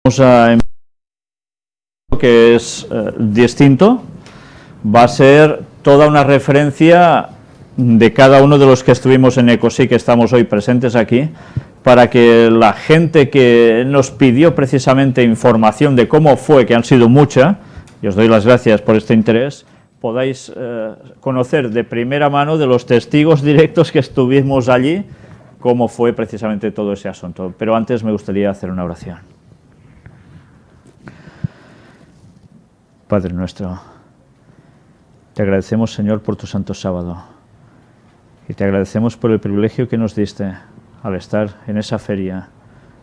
Vamos a empezar que es distinto, va a ser toda una referencia de cada uno de los que estuvimos en ECOSI, que estamos hoy presentes aquí, para que la gente que nos pidió precisamente información de cómo fue, que han sido mucha, y os doy las gracias por este interés, podáis conocer de primera mano de los testigos directos que estuvimos allí, cómo fue precisamente todo ese asunto. Pero antes me gustaría hacer una oración. Padre nuestro, te agradecemos, Señor, por tu santo sábado, y te agradecemos por el privilegio que nos diste al estar en esa feria,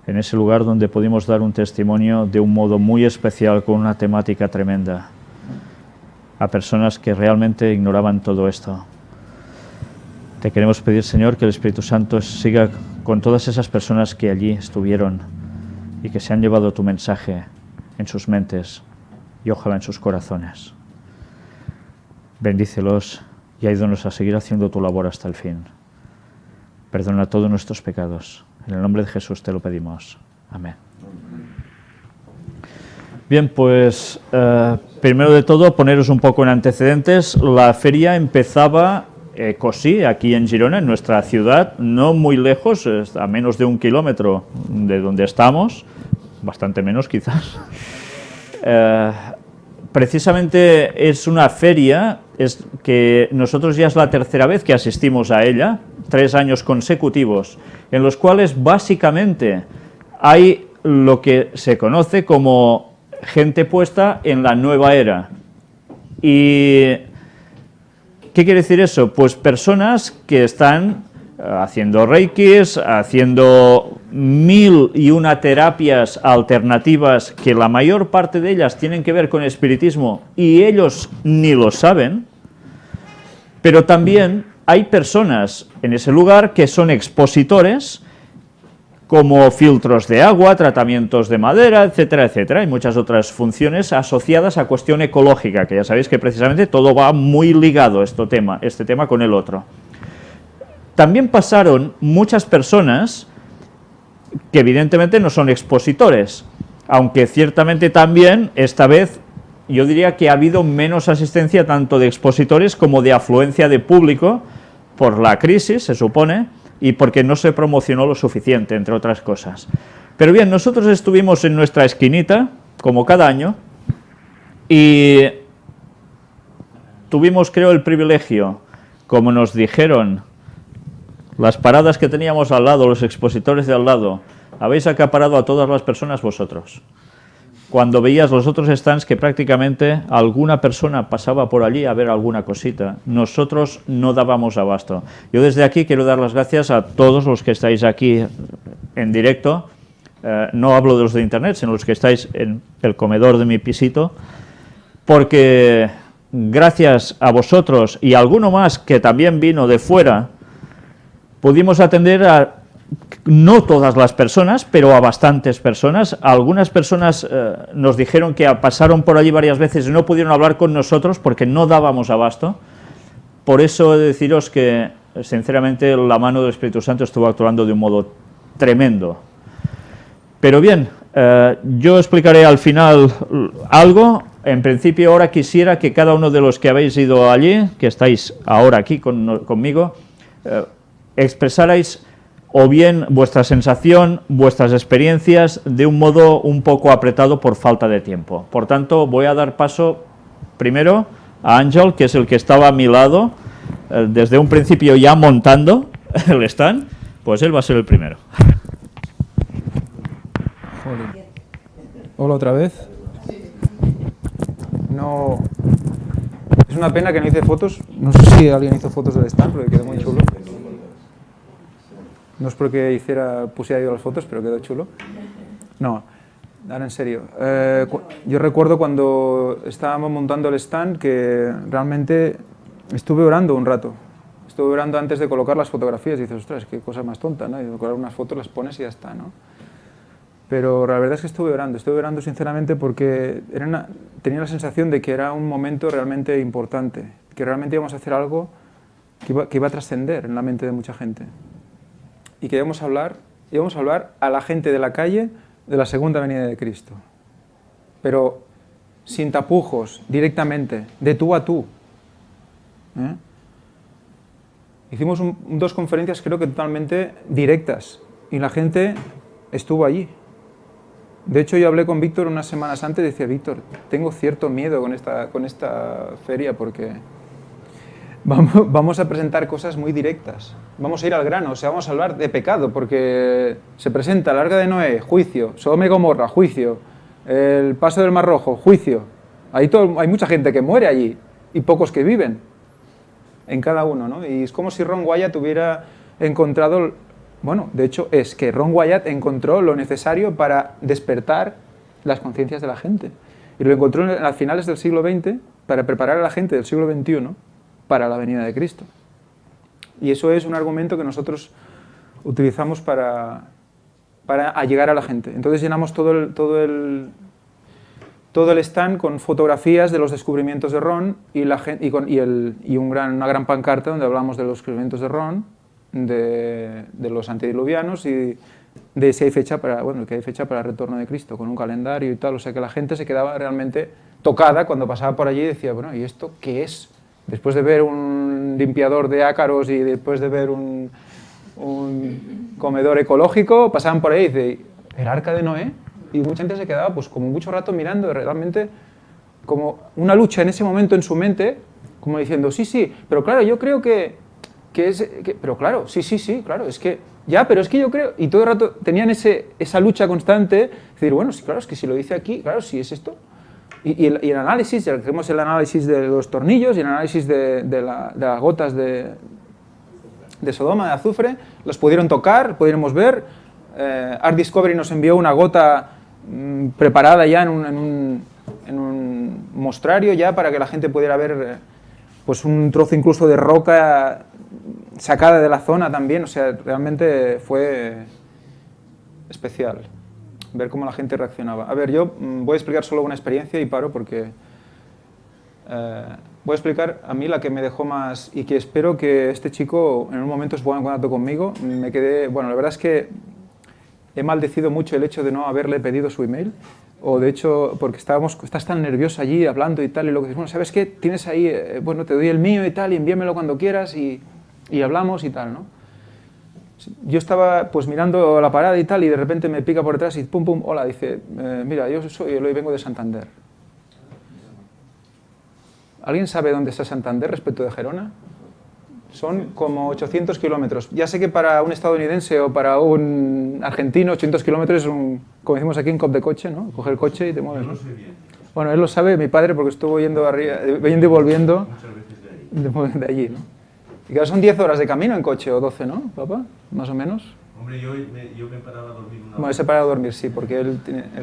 en ese lugar donde pudimos dar un testimonio de un modo muy especial, con una temática tremenda, a personas que realmente ignoraban todo esto. Te queremos pedir, Señor, que el Espíritu Santo siga con todas esas personas que allí estuvieron y que se han llevado tu mensaje en sus mentes y ojalá en sus corazones. Bendícelos y ayúdanos a seguir haciendo tu labor hasta el fin. Perdona todos nuestros pecados. En el nombre de Jesús te lo pedimos. Amén. Bien, pues primero de todo poneros un poco en antecedentes. La feria empezaba ECOSI, aquí en Girona, en nuestra ciudad, no muy lejos, a menos de 1 kilómetro de donde estamos, bastante menos quizás. Precisamente es una feria que nosotros ya es la tercera vez que asistimos a ella, 3 años consecutivos, en los cuales básicamente hay lo que se conoce como gente puesta en la nueva era. ¿Y qué quiere decir eso? Pues personas que están haciendo reikis, haciendo 1001 terapias alternativas, que la mayor parte de ellas tienen que ver con espiritismo y ellos ni lo saben, pero también hay personas en ese lugar que son expositores, como filtros de agua, tratamientos de madera, etcétera, etcétera, y muchas otras funciones asociadas a cuestión ecológica, que ya sabéis que precisamente todo va muy ligado, este tema con el otro. También pasaron muchas personas que evidentemente no son expositores, aunque ciertamente también esta vez yo diría que ha habido menos asistencia tanto de expositores como de afluencia de público por la crisis, se supone, y porque no se promocionó lo suficiente, entre otras cosas. Pero bien, nosotros estuvimos en nuestra esquinita, como cada año, y tuvimos, creo, el privilegio, como nos dijeron las paradas que teníamos al lado, los expositores de al lado, habéis acaparado a todas las personas vosotros. Cuando veías los otros stands que prácticamente alguna persona pasaba por allí a ver alguna cosita, nosotros no dábamos abasto. Yo desde aquí quiero dar las gracias a todos los que estáis aquí en directo, no hablo de los de internet, sino los que estáis en el comedor de mi pisito, porque gracias a vosotros y a alguno más que también vino de fuera, pudimos atender a no todas las personas, pero a bastantes personas. Algunas personas nos dijeron que pasaron por allí varias veces y no pudieron hablar con nosotros porque no dábamos abasto. Por eso he de deciros que, sinceramente, la mano del Espíritu Santo estuvo actuando de un modo tremendo. Pero bien, yo explicaré al final algo. En principio, ahora quisiera que cada uno de los que habéis ido allí, que estáis ahora aquí conmigo, expresarais o bien vuestra sensación, vuestras experiencias, de un modo un poco apretado por falta de tiempo. Por tanto, voy a dar paso primero a Ángel, que es el que estaba a mi lado, desde un principio ya montando el stand, pues él va a ser el primero. Hola otra vez. No, es una pena que no hice fotos, no sé si alguien hizo fotos del stand, porque quedó muy chulo. No es porque pusiera yo las fotos, pero quedó chulo. No, ahora en serio. Yo recuerdo cuando estábamos montando el stand que realmente estuve orando un rato. Estuve orando antes de colocar las fotografías y dices, ostras, qué cosa más tonta, ¿no? Y colocar unas fotos, las pones y ya está, ¿no? Pero la verdad es que estuve orando sinceramente porque tenía la sensación de que era un momento realmente importante, que realmente íbamos a hacer algo que iba a trascender en la mente de mucha gente. Y que íbamos a hablar a la gente de la calle de la segunda venida de Cristo. Pero sin tapujos, directamente, de tú a tú. Hicimos dos conferencias creo que totalmente directas y la gente estuvo allí. De hecho, yo hablé con Víctor unas semanas antes y decía, Víctor, tengo cierto miedo con esta feria porque vamos a presentar cosas muy directas. Vamos a ir al grano, o sea, vamos a hablar de pecado porque se presenta el Arca de Noé, juicio, Sodoma y Gomorra, juicio, el paso del Mar Rojo, juicio. Hay mucha gente que muere allí y pocos que viven en cada uno, ¿no? Y es como si Ron Wyatt hubiera encontrado, bueno, de hecho es que Ron Wyatt encontró lo necesario para despertar las conciencias de la gente. Y lo encontró a finales del siglo XX para preparar a la gente del siglo XXI para la venida de Cristo. Y eso es un argumento que nosotros utilizamos para llegar a la gente. Entonces llenamos todo el stand con fotografías de los descubrimientos de Ron y una gran pancarta donde hablamos de los descubrimientos de Ron, de los antediluvianos y de si hay fecha que hay fecha para el retorno de Cristo, con un calendario y tal. O sea que la gente se quedaba realmente tocada cuando pasaba por allí y decía, bueno, ¿y esto qué es? Después de ver un limpiador de ácaros y después de ver un comedor ecológico, pasaban por ahí y dicen, ¿el Arca de Noé? Y mucha gente se quedaba pues como mucho rato mirando, realmente como una lucha en ese momento en su mente, como diciendo, sí, pero claro, yo creo pero claro, sí, claro, es que, pero es que yo creo, y todo el rato tenían esa lucha constante, decir, bueno, sí, claro, es que si lo dice aquí, claro, sí es esto. Y el análisis, hacemos el análisis de los tornillos y el análisis de las gotas de Sodoma, de azufre, los pudieron tocar, pudiéramos ver. Art Discovery nos envió una gota preparada ya en un mostrario ya para que la gente pudiera ver pues un trozo incluso de roca sacada de la zona también. O sea, realmente fue especial ver cómo la gente reaccionaba. A ver, yo voy a explicar solo una experiencia y paro porque voy a explicar a mí la que me dejó más y que espero que este chico en un momento se ponga en contacto conmigo. Me quedé, bueno, la verdad es que he maldecido mucho el hecho de no haberle pedido su email, o de hecho, porque estás tan nervioso allí hablando y tal, y lo que dices, bueno, ¿sabes qué? Tienes ahí, bueno, te doy el mío y tal, y envíamelo cuando quieras y hablamos y tal, ¿no? Yo estaba pues mirando la parada y tal, y de repente me pica por detrás y pum, hola, dice, mira, yo vengo de Santander. ¿Alguien sabe dónde está Santander respecto de Gerona? Son como 800 kilómetros. Ya sé que para un estadounidense o para un argentino 800 kilómetros es como decimos aquí, un cop de coche, ¿no? Coge el coche y te mueves. ¿No? Bueno, él lo sabe, mi padre, porque estuvo yendo y volviendo de allí, ¿no? Y claro, son 10 horas de camino en coche o 12, ¿no, papá? Más o menos. Hombre, yo me paraba a dormir una hora. Bueno, se para a dormir, sí, porque él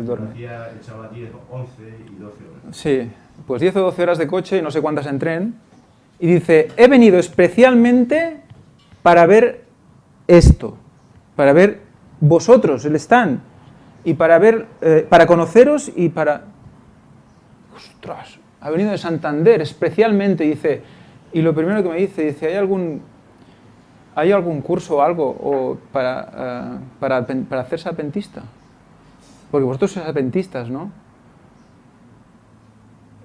duerme. Echaba 10, 11 y 12 horas. Sí, pues 10 o 12 horas de coche y no sé cuántas en tren. Y dice, he venido especialmente para ver esto, para ver vosotros, el stand, y para conoceros y para... ¡Ostras! Ha venido de Santander especialmente, dice, y lo primero que me dice, ¿hay algún curso o algo para hacerse adventista? Porque vosotros sois adventistas, ¿no?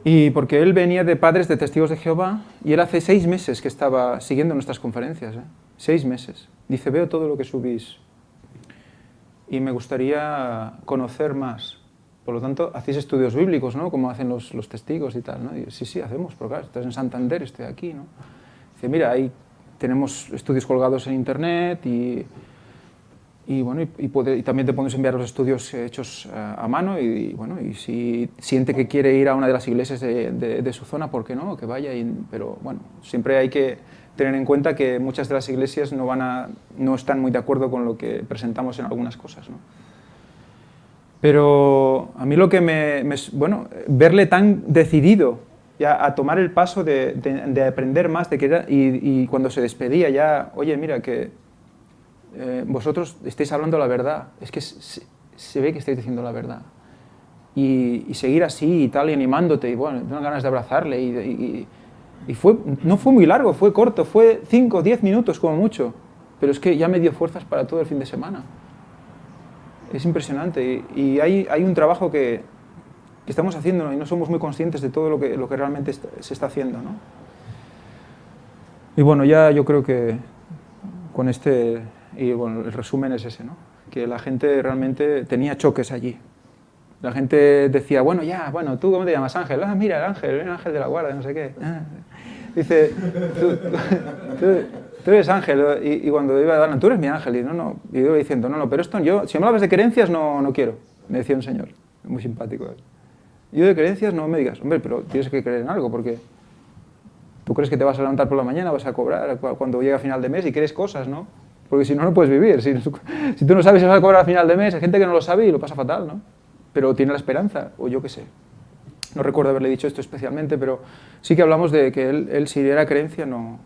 Y porque él venía de padres de testigos de Jehová y él hace 6 meses que estaba siguiendo nuestras conferencias, 6 meses. Dice, veo todo lo que subís y me gustaría conocer más. Por lo tanto, hacéis estudios bíblicos, ¿no? Como hacen los testigos y tal, ¿no? Y sí, hacemos, pero claro, estás en Santander, estoy aquí, ¿no? Dice, mira, ahí tenemos estudios colgados en internet y también te podemos enviar los estudios hechos a mano y si siente que quiere ir a una de las iglesias de su zona, ¿por qué no? Que vaya, pero bueno, siempre hay que tener en cuenta que muchas de las iglesias no están muy de acuerdo con lo que presentamos en algunas cosas, ¿no? Pero a mí lo que verle tan decidido ya a tomar el paso de aprender más, y cuando se despedía ya, oye, mira, que vosotros estáis hablando la verdad, es que se ve que estáis diciendo la verdad. Y seguir así y tal, y animándote, y bueno, tengo ganas de abrazarle, y no fue muy largo, fue corto, fue 5 o 10 minutos como mucho, pero es que ya me dio fuerzas para todo el fin de semana. Es impresionante y hay un trabajo que estamos haciendo y no somos muy conscientes de todo lo que realmente se está haciendo, ¿no? Y bueno, ya yo creo que con y bueno, el resumen es ese, ¿no? Que la gente realmente tenía choques allí. La gente decía, bueno, ¿tú cómo te llamas? Ángel. Ah, mira, el ángel de la guardia, no sé qué. Dice, tú eres Ángel. Y cuando iba a dar, tú eres mi ángel. Y y yo iba diciendo, no, pero esto si me hablas de creencias no quiero. Me decía un señor, muy simpático. Yo de creencias no me digas, hombre, pero tienes que creer en algo, porque tú crees que te vas a levantar por la mañana, vas a cobrar cuando llega a final de mes y quieres cosas, ¿no? Porque si no, no puedes vivir. Si tú no sabes si vas a cobrar a final de mes, hay gente que no lo sabe y lo pasa fatal, ¿no? Pero tiene la esperanza, o yo qué sé. No recuerdo haberle dicho esto especialmente, pero sí que hablamos de que él si era creencia, no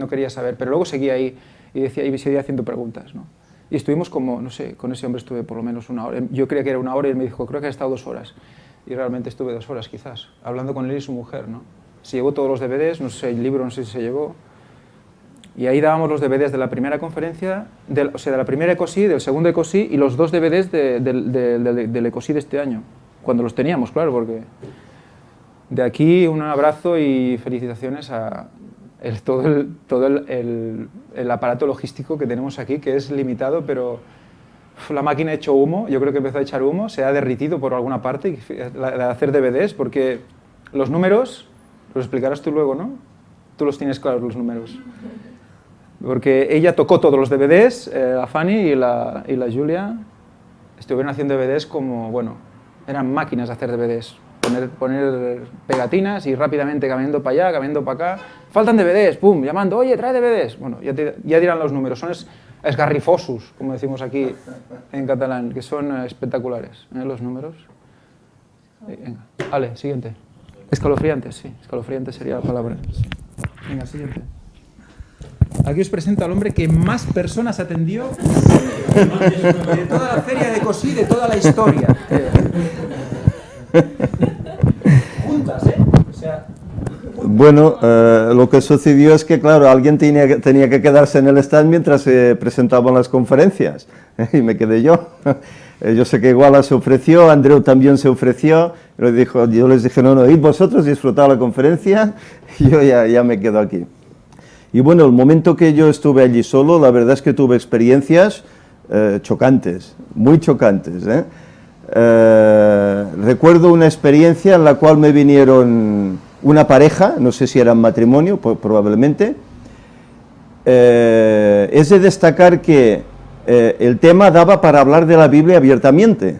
quería saber. Pero luego seguía ahí y seguía haciendo preguntas, ¿no? Y estuvimos como, no sé, con ese hombre estuve por lo menos 1 hora. Yo creía que era 1 hora y él me dijo, creo que ha estado 2 horas. Y realmente estuve 2 horas quizás, hablando con él y su mujer, ¿no? Se llevó todos los DVDs, no sé, el libro no sé si se llevó. Y ahí dábamos los DVDs de la primera conferencia, de la primera ECOSI, del segundo ECOSI y los 2 DVDs del ECOSI de este año. Cuando los teníamos, claro, porque de aquí un abrazo y felicitaciones a todo el aparato logístico que tenemos aquí, que es limitado, pero la máquina ha hecho humo, yo creo que empezó a echar humo, se ha derritido por alguna parte, la de hacer DVDs, porque los números, los explicarás tú luego, ¿no? Tú los tienes claros, los números. Porque ella tocó todos los DVDs, la Fanny y la Julia estuvieron haciendo DVDs como, bueno, eran máquinas de hacer DVDs. Poner pegatinas y rápidamente caminando para allá, caminando para acá. Faltan DVDs, pum, llamando, oye, trae DVDs. Bueno, ya dirán los números, son esgarrifosos, como decimos aquí en catalán, que son espectaculares, los números. Venga, vale, siguiente. Escalofriantes, sí, escalofriantes sería la palabra. Venga, siguiente. Aquí os presento al hombre que más personas atendió de toda la feria de Cosí, de toda la historia. Juntas, ¿eh? O sea, bueno, lo que sucedió es que, claro, alguien tenía que quedarse en el stand mientras se presentaban las conferencias, y me quedé yo. Yo sé que Iguala se ofreció, Andreu también se ofreció, yo les dije, no, id vosotros, disfrutad la conferencia, y yo ya me quedo aquí. Y bueno, el momento que yo estuve allí solo, la verdad es que tuve experiencias chocantes, muy chocantes, recuerdo una experiencia en la cual me vinieron una pareja, no sé si eran matrimonio, probablemente. Es de destacar que el tema daba para hablar de la Biblia abiertamente,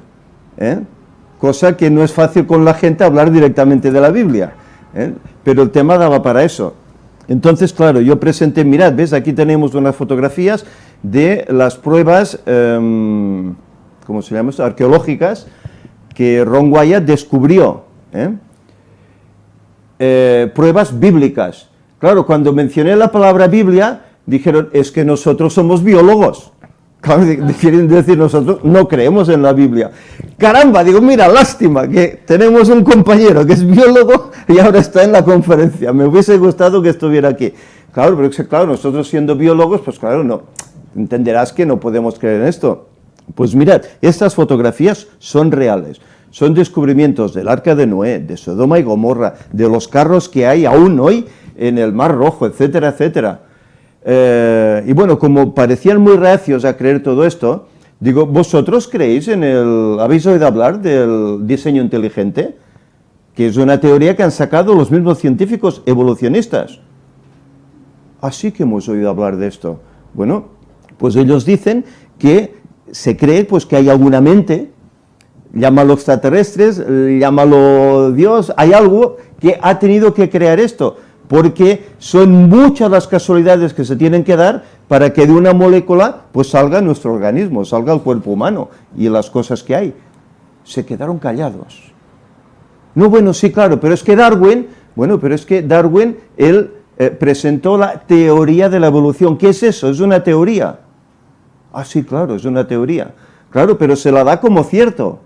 cosa que no es fácil con la gente hablar directamente de la Biblia, pero el tema daba para eso. Entonces, claro, yo presenté, mirad, ¿ves? Aquí tenemos unas fotografías de las pruebas, ¿cómo se llama esto? Arqueológicas que Ron Wyatt descubrió, pruebas bíblicas. Claro, cuando mencioné la palabra Biblia, dijeron, es que nosotros somos biólogos. Claro, quieren decir, nosotros no creemos en la Biblia. Caramba, digo, mira, lástima que tenemos un compañero que es biólogo y ahora está en la conferencia. Me hubiese gustado que estuviera aquí. Claro, pero es que, claro, nosotros siendo biólogos, pues claro, no, entenderás que no podemos creer en esto. Pues mirad, estas fotografías son reales. Son descubrimientos del Arca de Noé, de Sodoma y Gomorra, de los carros que hay aún hoy en el Mar Rojo, etcétera, etcétera. Y bueno, como parecían muy reacios a creer todo esto, digo, ¿vosotros creéis habéis oído hablar del diseño inteligente? Que es una teoría que han sacado los mismos científicos evolucionistas. Así que hemos oído hablar de esto. Bueno, pues ellos dicen que se cree pues, que hay alguna mente, llámalo extraterrestres, llámalo Dios, hay algo que ha tenido que crear esto, porque son muchas las casualidades que se tienen que dar para que de una molécula pues salga nuestro organismo, salga el cuerpo humano y las cosas que hay. Se quedaron callados. No, bueno, sí, claro, pero es que Darwin, él presentó la teoría de la evolución. ¿Qué es eso? Es una teoría. Ah, sí, claro, es una teoría. Claro, pero se la da como cierto.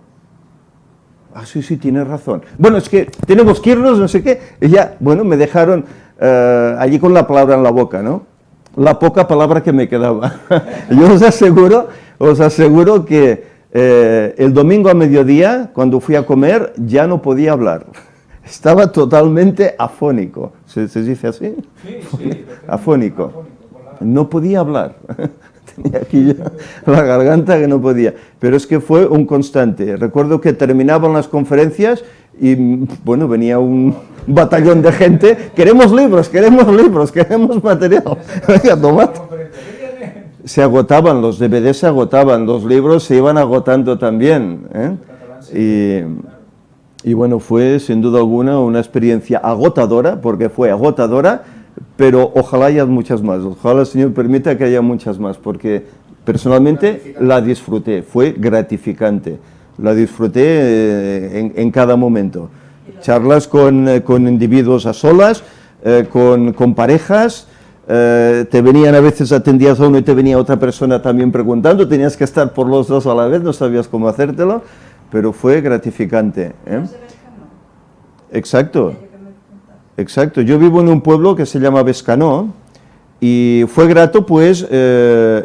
Ah, sí, tienes razón. Bueno, es que tenemos que irnos, no sé qué. Y ya, bueno, me dejaron allí con la palabra en la boca, ¿no? La poca palabra que me quedaba. Yo os aseguro que el domingo a mediodía, cuando fui a comer, ya no podía hablar. Estaba totalmente afónico. ¿Se dice así? Sí. Afónico. No podía hablar. Tenía aquí ya la garganta que no podía. Pero es que fue un constante. Recuerdo que terminaban las conferencias y, bueno, venía un batallón de gente. Queremos libros, queremos material. Venga, tomad. Se agotaban, los DVDs se agotaban, los libros se iban agotando también, ¿eh? Y bueno, fue sin duda alguna una experiencia agotadora, porque fue agotadora, pero ojalá haya muchas más, ojalá el Señor permita que haya muchas más, porque personalmente la disfruté, fue gratificante, la disfruté en cada momento. Charlas con individuos a solas, con parejas. Te venían a veces, atendías a uno y te venía otra persona también preguntando, tenías que estar por los dos a la vez, no sabías cómo hacértelo, pero fue gratificante, ¿eh? Exacto, exacto. Yo vivo en un pueblo que se llama Bescanó y fue grato pues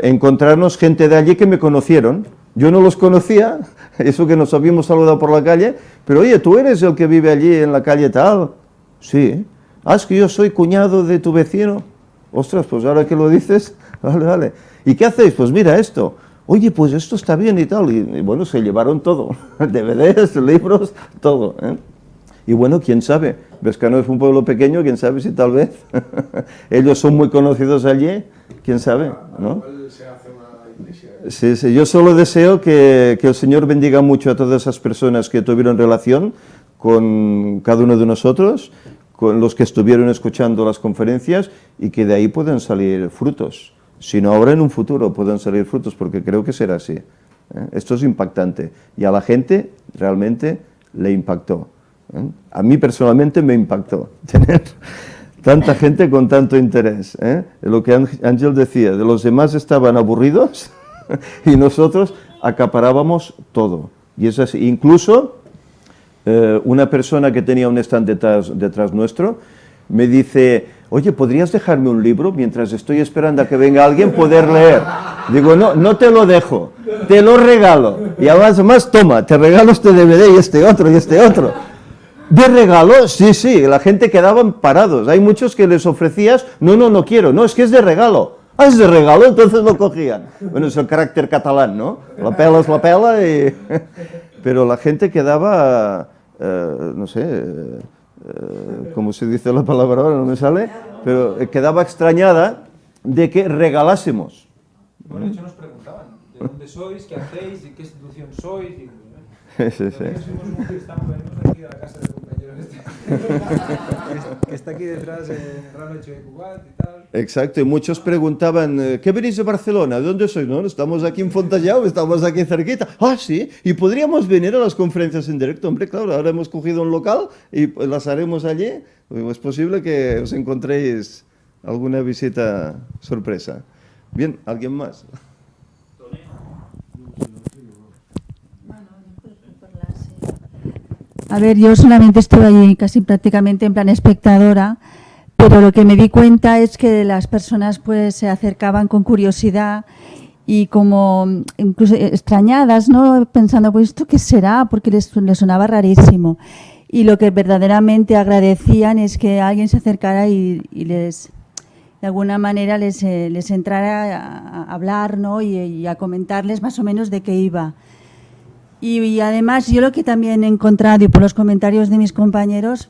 encontrarnos gente de allí que me conocieron. Yo no los conocía, eso que nos habíamos saludado por la calle, pero oye, ¿tú eres el que vive allí en la calle tal? Sí. Ah, es que yo soy cuñado de tu vecino. Ostras, pues ahora que lo dices, vale. ¿Y qué hacéis? Pues mira esto. Oye, pues esto está bien y tal. Y bueno, se llevaron todo. DVDs, libros, todo, ¿eh? Y bueno, quién sabe. Bescanó es un pueblo pequeño, quién sabe si tal vez ellos son muy conocidos allí, quién sabe, ¿no? Sí, sí. Yo solo deseo que el Señor bendiga mucho a todas esas personas que tuvieron relación con cada uno de nosotros, con los que estuvieron escuchando las conferencias y que de ahí puedan salir frutos. Si no ahora, en un futuro puedan salir frutos, porque creo que será así, ¿eh? Esto es impactante y a la gente realmente le impactó, ¿eh? A mí personalmente me impactó tener tanta gente con tanto interés, ¿eh? Lo que Ángel decía, de los demás estaban aburridos y nosotros acaparábamos todo. Y es así. Incluso una persona que tenía un stand detrás nuestro me dice, oye, ¿podrías dejarme un libro mientras estoy esperando a que venga alguien poder leer? Digo, no te lo dejo, te lo regalo. Y además, toma, te regalo este DVD y este otro y este otro. ¿De regalo? Sí, la gente quedaban parados. Hay muchos que les ofrecías, no quiero, no, es que es de regalo. Ah, es de regalo, entonces lo cogían. Bueno, es el carácter catalán, ¿no? La pela es la pela y... Pero la gente quedaba, no sé, ¿cómo se dice la palabra ahora? No me sale, pero quedaba extrañada de que regalásemos. Bueno, de hecho nos preguntaban, ¿de dónde sois? ¿Qué hacéis? ¿De qué institución sois? Y, Sí. venimos aquí a la casa del compañero que está aquí detrás en Rambla de Cubat y tal. Exacto, y muchos preguntaban, ¿qué venís de Barcelona? ¿De dónde sois? No, estamos aquí en Fontallao, estamos aquí cerquita. Ah, sí, y podríamos venir a las conferencias en directo. Hombre, claro, ahora hemos cogido un local y las haremos allí. Es posible que os encontréis alguna visita sorpresa. Bien, ¿alguien más? A ver, yo solamente estuve allí casi prácticamente en plan espectadora, pero lo que me di cuenta es que las personas pues se acercaban con curiosidad y como incluso extrañadas, ¿no? Pensando, pues ¿esto qué será? Porque les sonaba rarísimo. Y lo que verdaderamente agradecían es que alguien se acercara y les, de alguna manera, les entrara a hablar, ¿no? Y a comentarles más o menos de qué iba. Y además yo lo que también he encontrado, y por los comentarios de mis compañeros,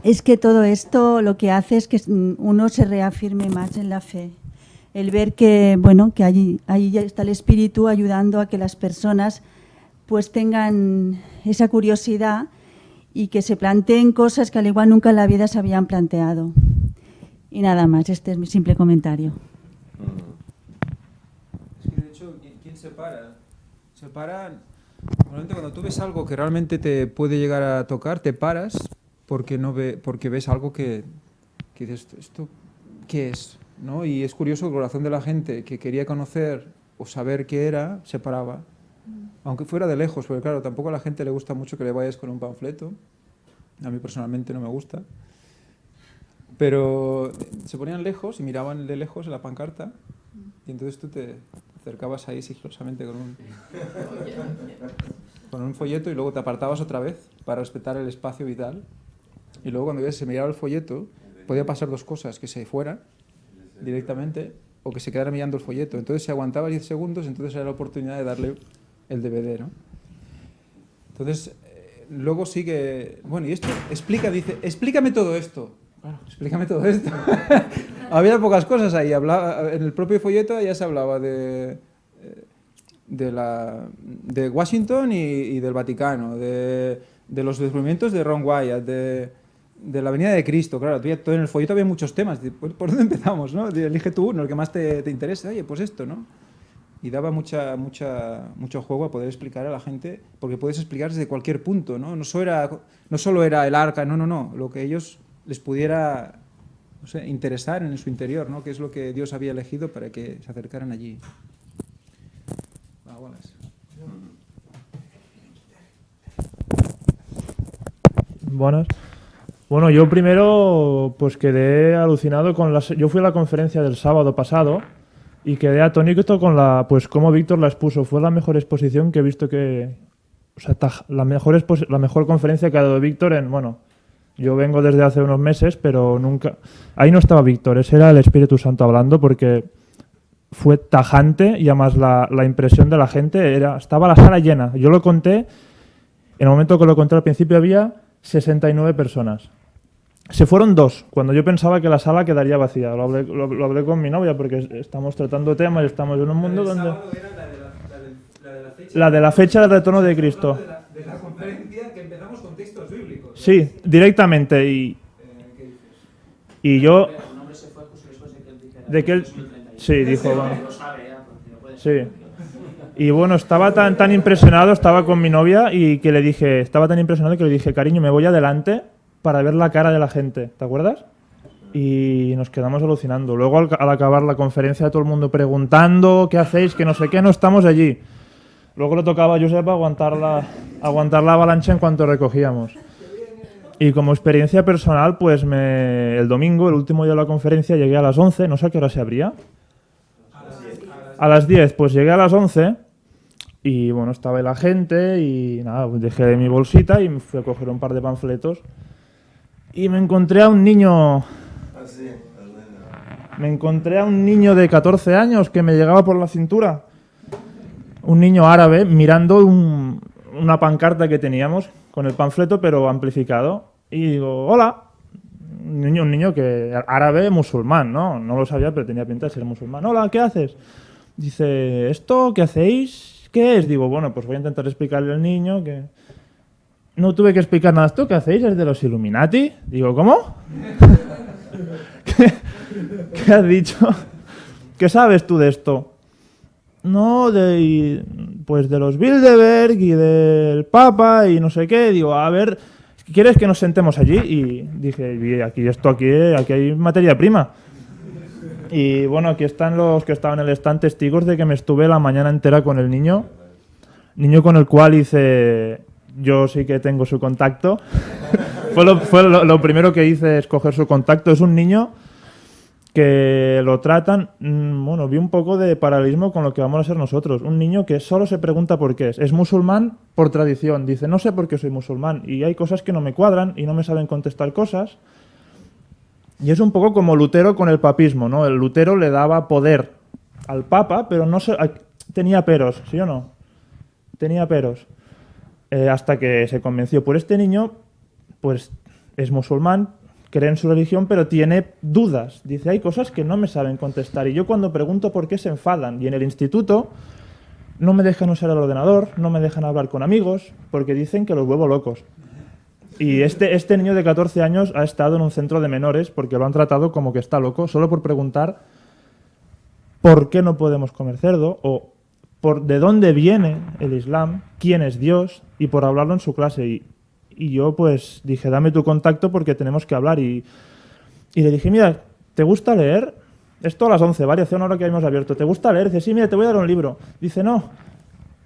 es que todo esto lo que hace es que uno se reafirme más en la fe. El ver que, bueno, que ahí ya está el Espíritu ayudando a que las personas pues tengan esa curiosidad y que se planteen cosas que al igual nunca en la vida se habían planteado. Y nada más, este es mi simple comentario. Es que de hecho, ¿quién se para? Se paran. Normalmente cuando tú ves algo que realmente te puede llegar a tocar, te paras porque ves algo que dices, ¿esto qué es? ¿No? Y es curioso que el corazón de la gente que quería conocer o saber qué era, se paraba. Aunque fuera de lejos, porque claro, tampoco a la gente le gusta mucho que le vayas con un panfleto. A mí personalmente no me gusta. Pero se ponían lejos y miraban de lejos en la pancarta y entonces tú te acercabas ahí sigilosamente con un folleto y luego te apartabas otra vez para respetar el espacio vital. Y luego cuando se miraba el folleto, podía pasar dos cosas, que se fuera directamente o que se quedara mirando el folleto. Entonces si aguantaba 10 segundos, entonces era la oportunidad de darle el DVD, ¿no? Entonces, luego sigue, bueno, y esto, dice, explícame todo esto. Claro, explícame todo esto. Había pocas cosas ahí, en el propio folleto ya se hablaba de Washington y del Vaticano, de los descubrimientos de Ron Wyatt, de la venida de Cristo. Claro, en el folleto había muchos temas. ¿Por dónde empezamos, no? Elige tú uno, el que más te interese. Oye, pues esto, ¿no? Y daba mucho juego a poder explicar a la gente, porque puedes explicar desde cualquier punto, ¿no? No solo era el arca, no. Lo que ellos les pudiera, no sé, interesar en su interior, ¿no? Que es lo que Dios había elegido para que se acercaran allí. Buenas. Bueno, yo primero pues quedé alucinado con yo fui a la conferencia del sábado pasado y quedé atónito con pues cómo Víctor la expuso. Fue la mejor exposición que he visto o sea, la mejor conferencia que ha dado Víctor bueno, yo vengo desde hace unos meses, pero nunca... Ahí no estaba Víctor, ese era el Espíritu Santo hablando, porque fue tajante y además la impresión de la gente estaba la sala llena. Yo lo conté, en el momento que lo conté al principio había 69 personas. Se fueron 2, cuando yo pensaba que la sala quedaría vacía. Lo hablé con mi novia porque estamos tratando temas y estamos en un mundo donde... La de la fecha del retorno de Cristo. De la conferencia que empezamos con textos bíblicos. Sí, directamente. Y yo... De que él... Sí, dijo... Bueno. Sí. Y bueno, estaba tan impresionado, estaba con mi novia y que le dije... Estaba tan impresionado que le dije, cariño, me voy adelante para ver la cara de la gente. ¿Te acuerdas? Y nos quedamos alucinando. Luego, al acabar la conferencia, todo el mundo preguntando ¿qué hacéis? Que no sé qué, no estamos allí. Luego le tocaba a Josep aguantar la avalancha en cuanto recogíamos. Y como experiencia personal, pues el domingo, el último día de la conferencia, llegué a las 11, no sé a qué hora se abría. A las 10, pues llegué a las 11 y bueno, estaba ahí la gente y nada, pues dejé mi bolsita y me fui a coger un par de panfletos. Y me encontré a un niño... de 14 años que me llegaba por la cintura. Un niño árabe mirando una pancarta que teníamos con el panfleto pero amplificado y digo, hola, un niño que árabe musulmán, no lo sabía pero tenía pinta de ser musulmán. Hola, ¿qué haces? Dice, ¿esto qué hacéis? ¿Qué es? Digo, bueno, pues voy a intentar explicarle al niño que... No tuve que explicar nada. ¿Esto qué hacéis? ¿Es de los Illuminati? Digo, ¿cómo? ¿Qué has dicho? ¿Qué sabes tú de esto? No, pues de los Bilderberg y del Papa y no sé qué. Digo, a ver, ¿quieres que nos sentemos allí? Y dije, aquí hay materia prima. Y bueno, aquí están los que estaban en el stand testigos de que me estuve la mañana entera con el niño con el cual hice... Yo sí que tengo su contacto. fue lo primero que hice es coger su contacto. Es un niño que lo tratan, bueno, vi un poco de paralelismo con lo que vamos a ser nosotros. Un niño que solo se pregunta por qué es. Es musulmán por tradición. Dice, no sé por qué soy musulmán. Y hay cosas que no me cuadran y no me saben contestar cosas. Y es un poco como Lutero con el papismo, ¿no? El Lutero le daba poder al Papa, pero tenía peros, ¿sí o no? Tenía peros. Hasta que se convenció por este niño, pues es musulmán, cree en su religión, pero tiene dudas. Dice, hay cosas que no me saben contestar. Y yo cuando pregunto por qué se enfadan. Y en el instituto no me dejan usar el ordenador, no me dejan hablar con amigos, porque dicen que los vuelvo locos. Y este niño de 14 años ha estado en un centro de menores porque lo han tratado como que está loco, solo por preguntar por qué no podemos comer cerdo o de dónde viene el Islam, quién es Dios, y por hablarlo en su clase. Y yo pues dije, dame tu contacto porque tenemos que hablar. Y le dije, mira, ¿te gusta leer? Esto a las 11, ¿vale? Hace una hora que habíamos abierto. ¿Te gusta leer? Dice, sí, mira, te voy a dar un libro. Dice, no.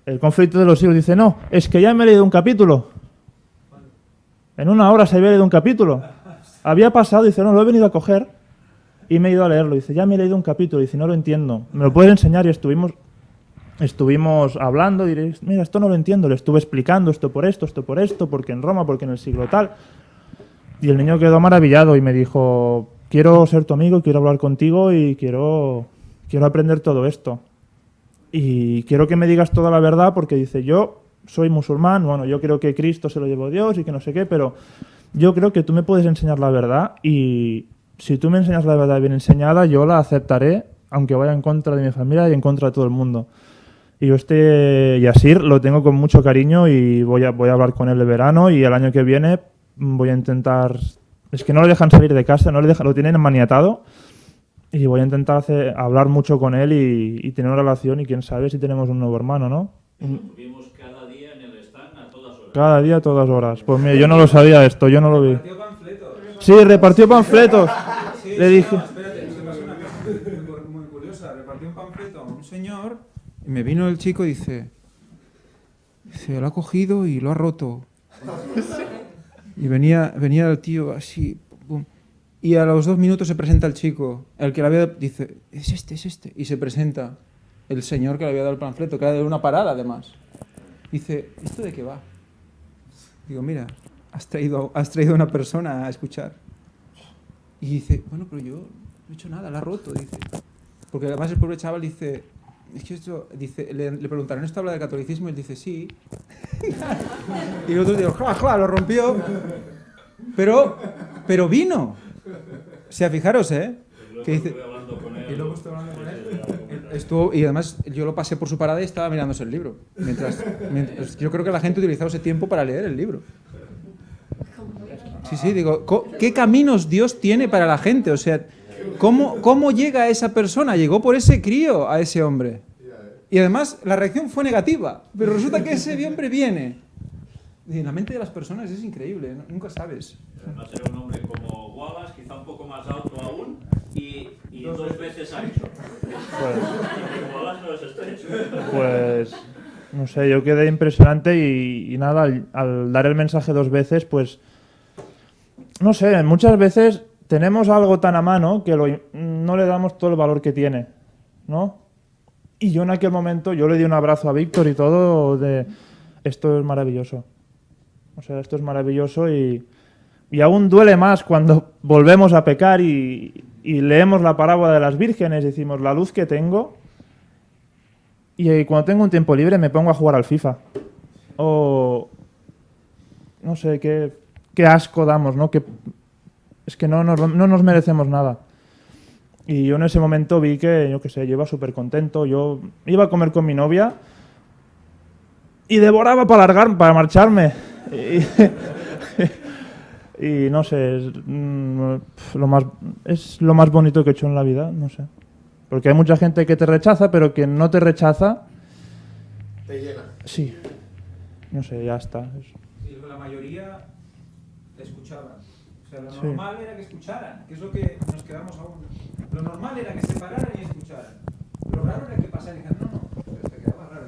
El conflicto de los siglos. Dice, no, es que ya me he leído un capítulo. En una hora se había leído un capítulo. Había pasado, dice, no, lo he venido a coger y me he ido a leerlo. Dice, ya me he leído un capítulo. Dice, no lo entiendo. ¿Me lo puedes enseñar? Y estuvimos estuvimos hablando, diréis, mira, esto no lo entiendo, le estuve explicando esto, porque en Roma, porque en el siglo tal. Y el niño quedó maravillado y me dijo, quiero ser tu amigo, quiero hablar contigo y quiero aprender todo esto. Y quiero que me digas toda la verdad porque dice, yo soy musulmán, bueno, yo creo que Cristo se lo llevó Dios y que no sé qué, pero yo creo que tú me puedes enseñar la verdad y si tú me enseñas la verdad bien enseñada, yo la aceptaré, aunque vaya en contra de mi familia y en contra de todo el mundo. Y yo Yasir lo tengo con mucho cariño y voy a hablar con él de verano y el año que viene voy a intentar... Es que no lo dejan salir de casa, lo tienen maniatado y voy a intentar hablar mucho con él y tener una relación y quién sabe si tenemos un nuevo hermano, ¿no? Vimos cada día en el stand a todas horas. Cada día, a todas horas. Pues mira, yo no lo sabía esto, yo no lo vi. Repartió panfletos. Sí, repartió panfletos. Sí, Le dije... Espérate, me pasó una cosa muy curiosa. Repartió un panfleto a un señor y me vino el chico y dice, lo ha cogido y lo ha roto. Y venía el tío así, pum. Y a los 2 minutos se presenta el chico, el que le había dice, es este. Y se presenta el señor que le había dado el panfleto, que era de una parada además. Dice, ¿esto de qué va? Digo, mira, has traído a una persona a escuchar. Y dice, bueno, pero yo no he hecho nada, la ha roto, dice. Porque además el pobre chaval dice, es que esto, dice, le preguntaron, ¿esto habla del catolicismo? Y él dice, sí. Y el otro dijo, ¡ja! Lo rompió. Pero vino. O sea, fijaros, que dice, y luego estuve hablando con él. Y además yo lo pasé por su parada y estaba mirándose el libro. Mientras yo creo que la gente utilizaba ese tiempo para leer el libro. Sí, digo, ¿qué caminos Dios tiene para la gente? O sea, ¿cómo llega a esa persona? Llegó por ese crío a ese hombre. Y además la reacción fue negativa, pero resulta que ese hombre viene. Y la mente de las personas es increíble, nunca sabes. Además era un hombre como Wallace, quizá un poco más alto aún, y 2 veces ancho. Wallace no es estrecho. Pues, no sé, yo quedé impresionante y nada, al dar el mensaje 2 veces, pues, no sé, muchas veces tenemos algo tan a mano que no le damos todo el valor que tiene, ¿no? Y yo en aquel momento, yo le di un abrazo a Víctor y todo, esto es maravilloso. O sea, esto es maravilloso y aún duele más cuando volvemos a pecar y leemos la parábola de las vírgenes, decimos, la luz que tengo, y cuando tengo un tiempo libre me pongo a jugar al FIFA. O, no sé, qué asco damos, ¿no? Es que no nos merecemos nada. Y yo en ese momento vi que, yo qué sé, yo iba súper contento. Yo iba a comer con mi novia y devoraba para marcharme. Y no sé, es lo más bonito que he hecho en la vida, no sé. Porque hay mucha gente que te rechaza, pero que no te rechaza... Te llena. Sí. No sé, ya está. Y la mayoría escuchaban. O sea, lo normal era que escucharan, que es lo que nos quedamos aún. Lo normal era que se pararan y escucharan. Lo raro era que pasaran y dijeran, no, te quedaba raro.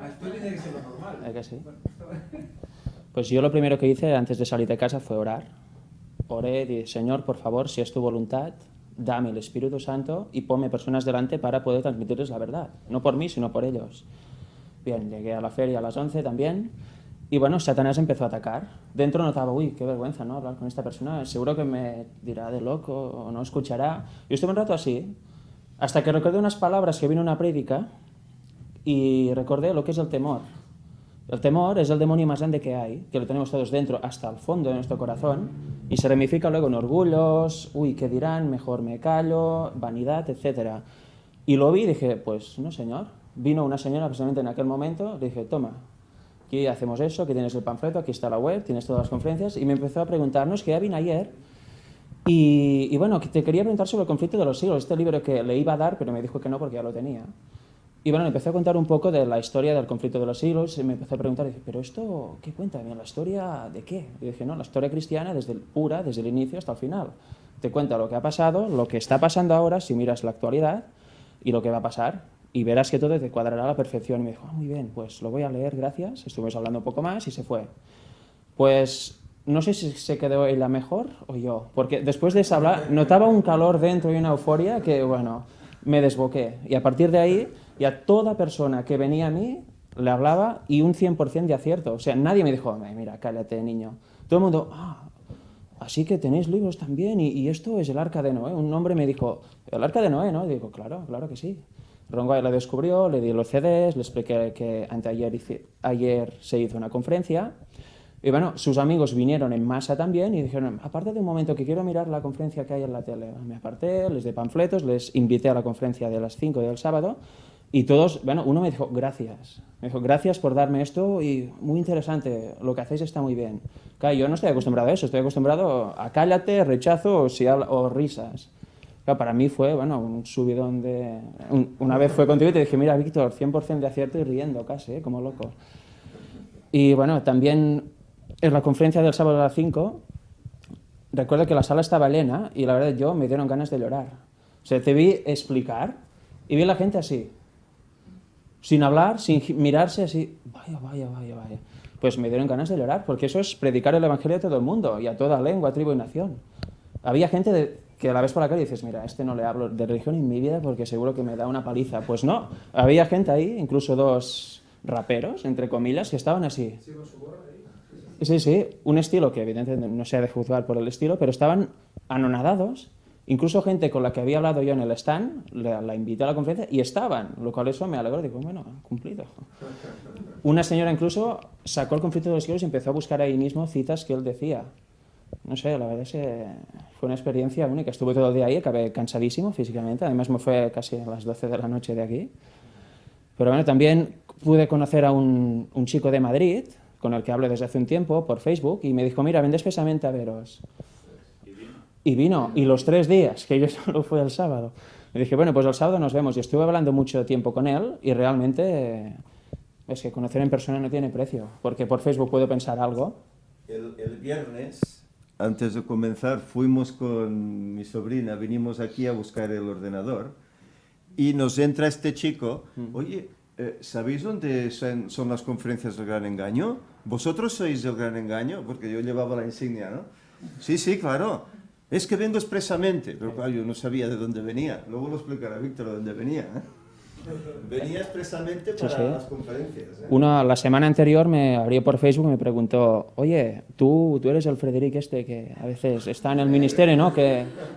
Esto tiene que ser lo normal. ¿Es que sí? Pues yo lo primero que hice antes de salir de casa fue orar. Oré y dije, Señor, por favor, si es tu voluntad, dame el Espíritu Santo y ponme personas delante para poder transmitirles la verdad. No por mí, sino por ellos. Bien, llegué a la feria a las 11 también. Y bueno, Satanás empezó a atacar. Dentro notaba, uy, qué vergüenza, ¿no? Hablar con esta persona. Seguro que me dirá de loco o no escuchará. Yo estuve un rato así, hasta que recordé unas palabras que vino en una prédica y recordé lo que es el temor. El temor es el demonio más grande que hay, que lo tenemos todos dentro, hasta el fondo de nuestro corazón, y se ramifica luego en orgullos, uy, ¿qué dirán? Mejor me callo, vanidad, etc. Y lo vi y dije, pues no, Señor. Vino una señora precisamente en aquel momento, le dije, toma, aquí hacemos eso, aquí tienes el panfleto, aquí está la web, tienes todas las conferencias, y me empezó a preguntarnos, que ya vine ayer, y bueno, te quería preguntar sobre el conflicto de los siglos, este libro que le iba a dar, pero me dijo que no porque ya lo tenía. Y bueno, me empecé a contar un poco de la historia del conflicto de los siglos, y me empecé a preguntar, dije, ¿pero esto qué cuenta? ¿La historia de qué? Y dije, no, la historia cristiana desde el inicio hasta el final. Te cuenta lo que ha pasado, lo que está pasando ahora, si miras la actualidad, y lo que va a pasar. Y verás que todo te cuadrará a la perfección. Y me dijo, muy bien, pues lo voy a leer, gracias. Estuvimos hablando un poco más y se fue. Pues no sé si se quedó ella mejor o yo, porque después de esa hablar notaba un calor dentro y una euforia que, bueno, me desboqué. Y a partir de ahí Y a toda persona que venía a mí le hablaba y un 100% de acierto. O sea, nadie me dijo, mira, cállate, niño. Todo el mundo, así que tenéis libros también y esto es el Arca de Noé. Un hombre me dijo, el Arca de Noé, ¿no? Y digo, claro que sí. Rongoy la descubrió, le di los CDs, le expliqué que ayer se hizo una conferencia. Y bueno, sus amigos vinieron en masa también y dijeron, aparte de un momento que quiero mirar la conferencia que hay en la tele. Me aparté, les di panfletos, les invité a la conferencia de las 5 del sábado y todos, bueno, uno me dijo, gracias. Me dijo, gracias por darme esto y muy interesante, lo que hacéis está muy bien. Claro, yo no estoy acostumbrado a eso, estoy acostumbrado a cállate, rechazo o risas. Claro, para mí fue, bueno, un subidón de... Una vez fue contigo y te dije, mira, Víctor, 100% de acierto y riendo casi, como loco. Y bueno, también en la conferencia del sábado a las 5, recuerdo que la sala estaba llena y la verdad yo me dieron ganas de llorar. O sea, te vi explicar y vi a la gente así, sin hablar, sin mirarse así, vaya. Pues me dieron ganas de llorar, porque eso es predicar el evangelio a todo el mundo y a toda lengua, tribu y nación. Había gente que la ves por la calle y dices, mira, no le hablo de religión en mi vida porque seguro que me da una paliza. Pues no, había gente ahí, incluso 2 raperos, entre comillas, que estaban así. Sí, un estilo que evidentemente no se ha de juzgar por el estilo, pero estaban anonadados. Incluso gente con la que había hablado yo en el stand, la invité a la conferencia y estaban, lo cual eso me alegró. Digo, bueno, cumplido. Una señora incluso sacó el conflicto de los siglos y empezó a buscar ahí mismo citas que él decía. No sé, la verdad es que fue una experiencia única. Estuve todo el día ahí, acabé cansadísimo físicamente, además me fue casi a las 12 de la noche de aquí. Pero bueno, también pude conocer a un chico de Madrid, con el que hablo desde hace un tiempo, por Facebook, y me dijo, mira, ven expresamente a veros. Y vino, y los 3 días, que yo solo fui el sábado. Me dije, bueno, pues el sábado nos vemos. Y estuve hablando mucho tiempo con él, y realmente es que conocer en persona no tiene precio, porque por Facebook puedo pensar algo. El viernes, antes de comenzar, fuimos con mi sobrina, vinimos aquí a buscar el ordenador, y nos entra este chico, oye, ¿sabéis dónde son las conferencias del Gran Engaño? ¿Vosotros sois del Gran Engaño? Porque yo llevaba la insignia, ¿no? Sí, claro. Es que vengo expresamente, pero claro, yo no sabía de dónde venía. Luego lo explicará Víctor de dónde venía. Venía expresamente para las conferencias. La semana anterior me abrió por Facebook y me preguntó, oye, tú eres el Frederic que a veces está en el ministerio, ¿no?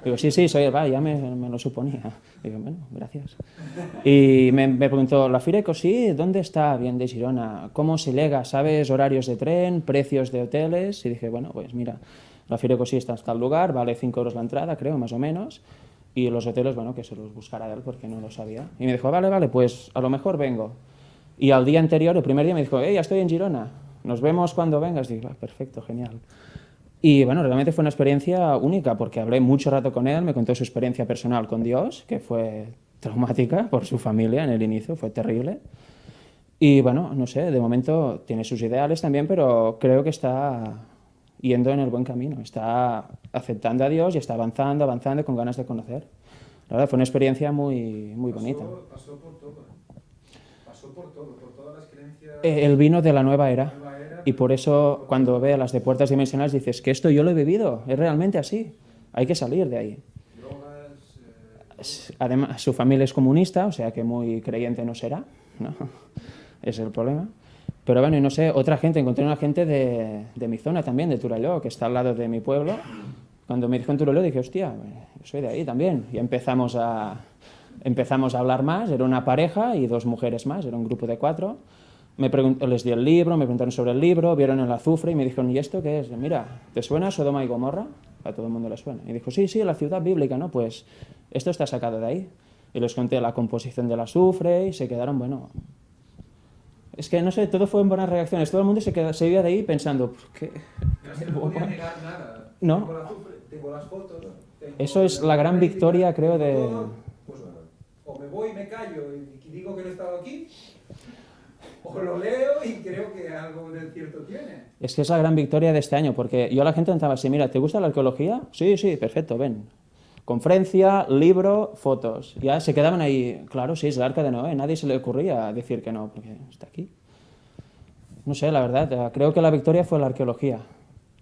Digo, sí, soy, ya me lo suponía. Digo, bueno, gracias. Y me preguntó, ¿la Fira Ecosí dónde está bien de Girona? ¿Cómo se lega? ¿Sabes horarios de tren, precios de hoteles? Y dije, bueno, pues mira, la Fira Ecosí está en tal lugar, vale 5 euros la entrada, creo, más o menos. Y los hoteles, bueno, que se los buscará él porque no lo sabía. Y me dijo, vale, pues a lo mejor vengo. Y al día anterior, el primer día, me dijo, ya estoy en Girona, nos vemos cuando vengas. Y digo, perfecto, genial. Y bueno, realmente fue una experiencia única porque hablé mucho rato con él, me contó su experiencia personal con Dios, que fue traumática por su familia en el inicio, fue terrible. Y bueno, no sé, de momento tiene sus ideales también, pero creo que está yendo en el buen camino, está aceptando a Dios y está avanzando con ganas de conocer. La verdad, fue una experiencia muy bonita. Pasó por todo, por todas las creencias. Él vino de la nueva era y por eso cuando ve las de puertas dimensionales dices que esto yo lo he vivido, es realmente así, hay que salir de ahí. Además, su familia es comunista, o sea que muy creyente no será, ¿no? Ese es el problema. Pero bueno, y no sé, encontré una gente de mi zona también, de Torelló, que está al lado de mi pueblo. Cuando me dijo en Torelló dije, hostia, yo soy de ahí también. Y empezamos a hablar más, era una pareja y 2 mujeres más, era un grupo de 4. Les di el libro, me preguntaron sobre el libro, vieron el azufre y me dijeron, ¿y esto qué es? Mira, ¿te suena Sodoma y Gomorra? A todo el mundo le suena. Y dijo, sí, la ciudad bíblica, ¿no? Pues esto está sacado de ahí. Y les conté la composición del azufre y se quedaron, bueno... Es que, no sé, todo fue en buenas reacciones. Todo el mundo se iba de ahí pensando, ¿qué? No podía negar nada. No. Tengo el azufre, tengo las fotos... Eso es la gran victoria, creo, de... Pues, o me voy y me callo y digo que no he estado aquí, o lo leo y creo que algo de cierto tiene. Es que es la gran victoria de este año, porque yo a la gente pensaba así, mira, ¿te gusta la arqueología? Sí, perfecto, ven. Conferencia, libro, fotos. Ya se quedaban ahí, claro, sí, es el Arca de Noé, nadie se le ocurría decir que no, porque está aquí. No sé, la verdad, creo que la victoria fue la arqueología,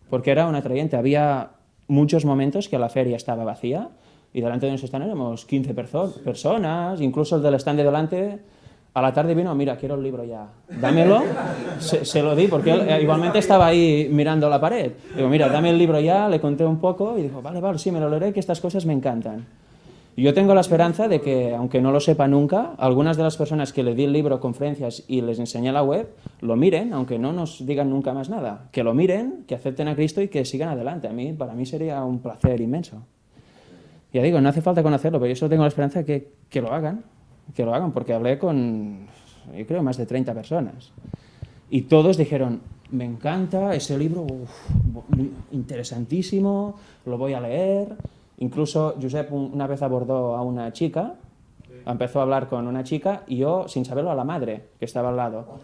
porque era un atrayente. Había muchos momentos que la feria estaba vacía y delante de nuestro stand éramos 15 personas, incluso el del stand de delante A la tarde vino, mira, quiero el libro ya, dámelo. Se lo di porque él igualmente estaba ahí mirando la pared. Digo, mira, dame el libro ya, le conté un poco y dijo, vale, sí, me lo leeré, que estas cosas me encantan. Y yo tengo la esperanza de que, aunque no lo sepa nunca, algunas de las personas que le di el libro, conferencias y les enseñé la web, lo miren, aunque no nos digan nunca más nada. Que lo miren, que acepten a Cristo y que sigan adelante. Para mí sería un placer inmenso. Ya digo, no hace falta conocerlo, pero yo solo tengo la esperanza de que lo hagan. Que lo hagan, porque hablé con, yo creo, más de 30 personas. Y todos dijeron, me encanta ese libro, interesantísimo, lo voy a leer. Incluso Josep una vez abordó a una chica, empezó a hablar con una chica y yo, sin saberlo, a la madre que estaba al lado.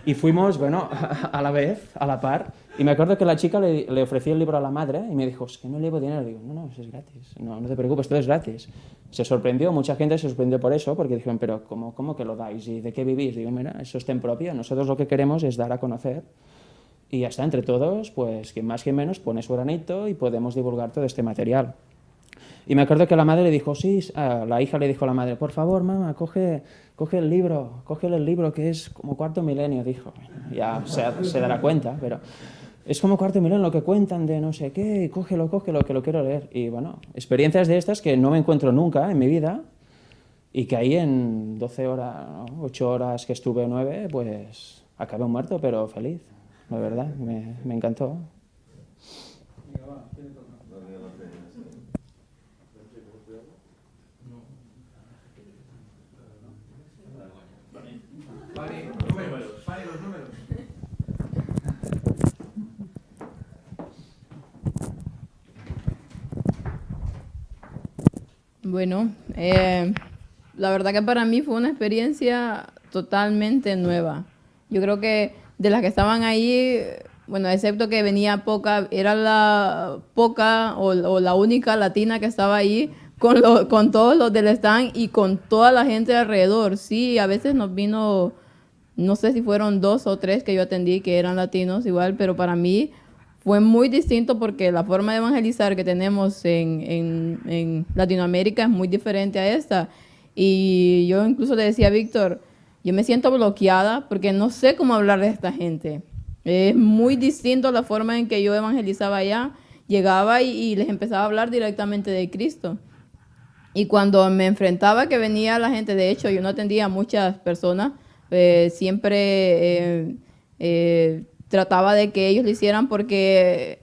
Y fuimos, bueno, a la vez, a la par. Y me acuerdo que la chica le ofreció el libro a la madre y me dijo, es que no llevo dinero. Digo, no, eso es gratis. No te preocupes, todo es gratis. Se sorprendió, mucha gente se sorprendió por eso, porque dijeron, pero ¿cómo que lo dais? ¿Y de qué vivís? Digo, mira, eso es ten propio. Nosotros lo que queremos es dar a conocer. Y ya está, entre todos, pues, quien más, quien menos, pone su granito y podemos divulgar todo este material. Y me acuerdo que la madre le dijo, la hija le dijo a la madre, por favor, mamá, coge el libro, que es como Cuarto Milenio, dijo. Ya se dará cuenta, pero es como Cuarto Milenio lo que cuentan de no sé qué, cógelo, que lo quiero leer. Y bueno, experiencias de estas que no me encuentro nunca en mi vida y que ahí en 12 horas, ¿no? 8 horas que estuve, 9, pues acabé muerto, pero feliz, la verdad, me encantó. Bueno, la verdad que para mí fue una experiencia totalmente nueva. Yo creo que de las que estaban ahí, bueno, excepto que venía poca, era la poca o la única latina que estaba ahí con todos los del stand y con toda la gente alrededor. Sí, a veces nos vino, no sé si fueron 2 o 3 que yo atendí que eran latinos igual, pero para mí fue muy distinto porque la forma de evangelizar que tenemos en Latinoamérica es muy diferente a esta. Y yo incluso le decía a Víctor, yo me siento bloqueada porque no sé cómo hablar de esta gente. Es muy distinto la forma en que yo evangelizaba allá. Llegaba y les empezaba a hablar directamente de Cristo. Y cuando me enfrentaba que venía la gente, de hecho yo no atendía a muchas personas, siempre trataba de que ellos lo hicieran porque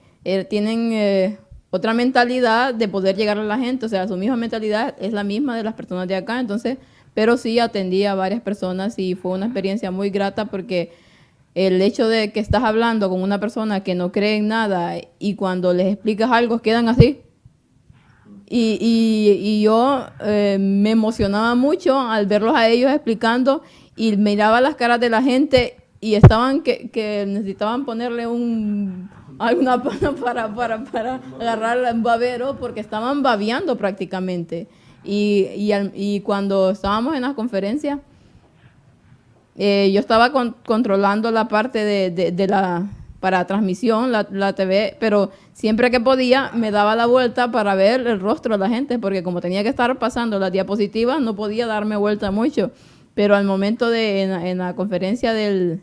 tienen otra mentalidad de poder llegar a la gente, o sea, su misma mentalidad es la misma de las personas de acá, entonces, pero sí atendí a varias personas y fue una experiencia muy grata porque el hecho de que estás hablando con una persona que no cree en nada y cuando les explicas algo quedan así. Y yo me emocionaba mucho al verlos a ellos explicando y miraba las caras de la gente y estaban que necesitaban ponerle alguna pana para agarrar un babero porque estaban babeando prácticamente. Y cuando estábamos en las conferencias, yo estaba controlando la parte de la para transmisión, la TV, pero siempre que podía me daba la vuelta para ver el rostro de la gente, porque como tenía que estar pasando las diapositivas, no podía darme vuelta mucho. Pero al momento en la conferencia del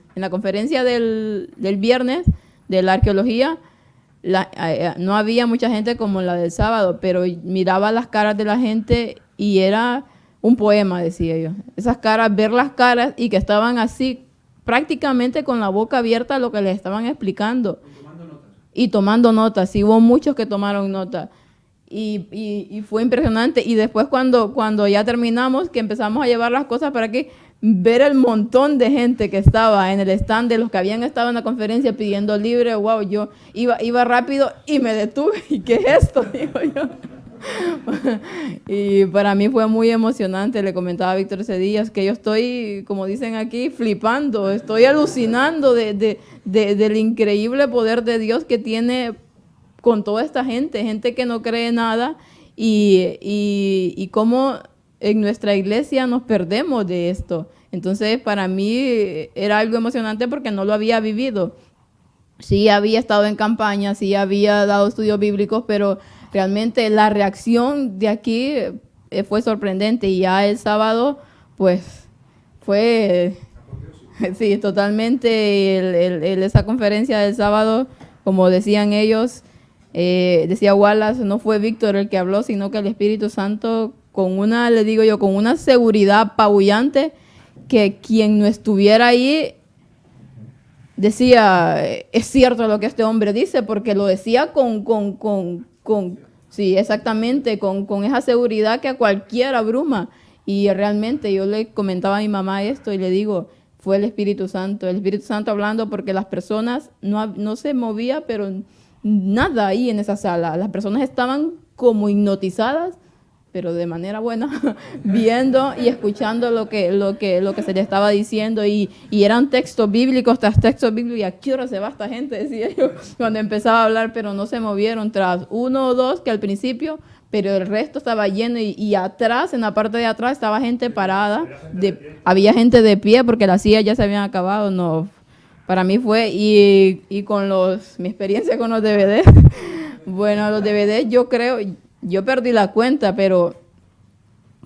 viernes de la arqueología, no había mucha gente como la del sábado, pero miraba las caras de la gente y era un poema, decía yo. Esas caras, ver las caras y que estaban así, prácticamente con la boca abierta a lo que les estaban explicando. Y tomando notas. Sí, hubo muchos que tomaron nota. Y fue impresionante. Y después cuando ya terminamos, que empezamos a llevar las cosas para que ver el montón de gente que estaba en el stand de los que habían estado en la conferencia pidiendo libre, wow, yo iba rápido y me detuve. ¿Y qué es esto? Digo yo. Y para mí fue muy emocionante. Le comentaba a Víctor ese día que yo estoy, como dicen aquí, flipando, estoy alucinando del increíble poder de Dios que tiene con toda esta gente que no cree nada y cómo en nuestra iglesia nos perdemos de esto. Entonces para mí era algo emocionante porque no lo había vivido. Sí había estado en campaña, sí había dado estudios bíblicos, pero realmente la reacción de aquí fue sorprendente y ya el sábado pues fue, sí, totalmente, esa conferencia del sábado, como decían ellos, decía Wallace, no fue Víctor el que habló, sino que el Espíritu Santo, con una, le digo yo, con una seguridad apabullante, que quien no estuviera ahí decía, es cierto lo que este hombre dice, porque lo decía sí, exactamente, con esa seguridad que a cualquiera abruma. Y realmente yo le comentaba a mi mamá esto y le digo, fue el Espíritu Santo hablando, porque las personas no se movía, pero nada ahí en esa sala. Las personas estaban como hipnotizadas, pero de manera buena, viendo y escuchando lo que se le estaba diciendo, y eran textos bíblicos tras textos bíblicos. ¿Y a qué hora se va esta gente?, decía yo cuando empezaba a hablar, pero no se movieron, tras uno o dos que al principio, pero el resto estaba lleno, y atrás, en la parte de atrás, estaba gente parada, había gente de pie porque las sillas ya se habían acabado. No, para mí fue, y con mi experiencia con los DVD, bueno, los DVD yo perdí la cuenta, pero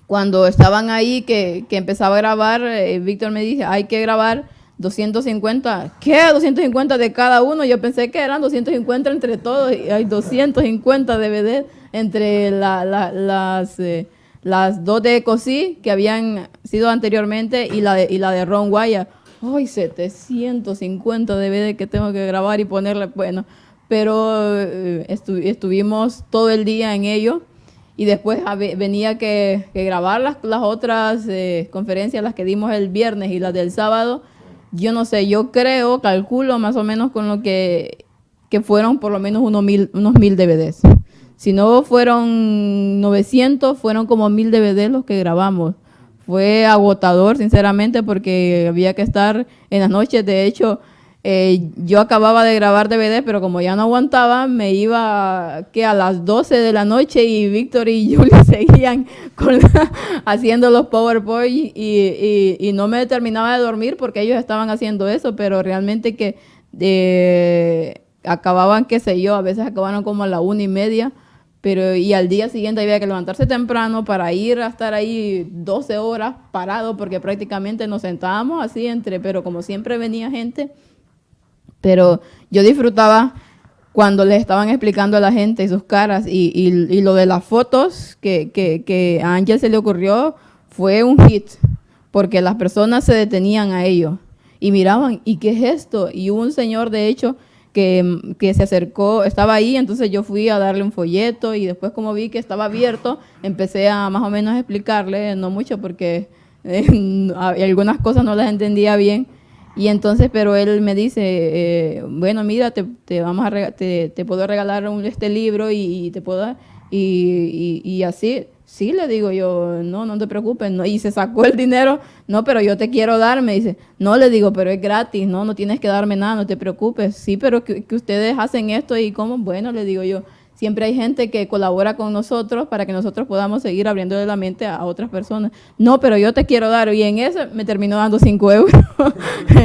cuando estaban ahí, que empezaba a grabar, Víctor me dice, hay que grabar 250. ¿Qué? 250 de cada uno. Yo pensé que eran 250 entre todos, y hay 250 DVD entre las dos de Cosí que habían sido anteriormente, y la de Ron Wyatt. ¡Ay, 750 DVD que tengo que grabar y ponerle! Bueno, pero estuvimos todo el día en ello, y después venía que grabar las otras conferencias, las que dimos el viernes y las del sábado. Yo no sé, yo calculo más o menos con lo que fueron por lo menos unos 1000 DVDs. Si no fueron 900, fueron como 1000 DVDs los que grabamos. Fue agotador, sinceramente, porque había que estar en las noches. De hecho, yo acababa de grabar DVD, pero como ya no aguantaba, me iba a las 12 de la noche, y Víctor y Julie seguían haciendo los PowerPoint, y no me terminaba de dormir porque ellos estaban haciendo eso, pero realmente que acababan, qué sé yo, a veces acabaron como a la 1:30, y al día siguiente había que levantarse temprano para ir a estar ahí 12 horas parado, porque prácticamente nos sentábamos así pero como siempre venía gente. Pero yo disfrutaba cuando les estaban explicando a la gente y sus caras, y lo de las fotos que a Ángel se le ocurrió fue un hit, porque las personas se detenían a ello y miraban, ¿y qué es esto? Y hubo un señor, de hecho, que se acercó, estaba ahí, entonces yo fui a darle un folleto, y después, como vi que estaba abierto, empecé a más o menos explicarle, no mucho porque algunas cosas no las entendía bien. Y entonces, pero él me dice, bueno, mira, te puedo regalar este libro, y te puedo dar, y así, sí, le digo yo, no te preocupes, no. Y se sacó el dinero, no, pero yo te quiero dar, me dice, no, le digo, pero es gratis, no tienes que darme nada, no te preocupes, sí, pero que ustedes hacen esto, y cómo, bueno, le digo yo, siempre hay gente que colabora con nosotros para que nosotros podamos seguir abriéndole la mente a otras personas. No, pero yo te quiero dar. Y en eso me terminó dando 5 euros.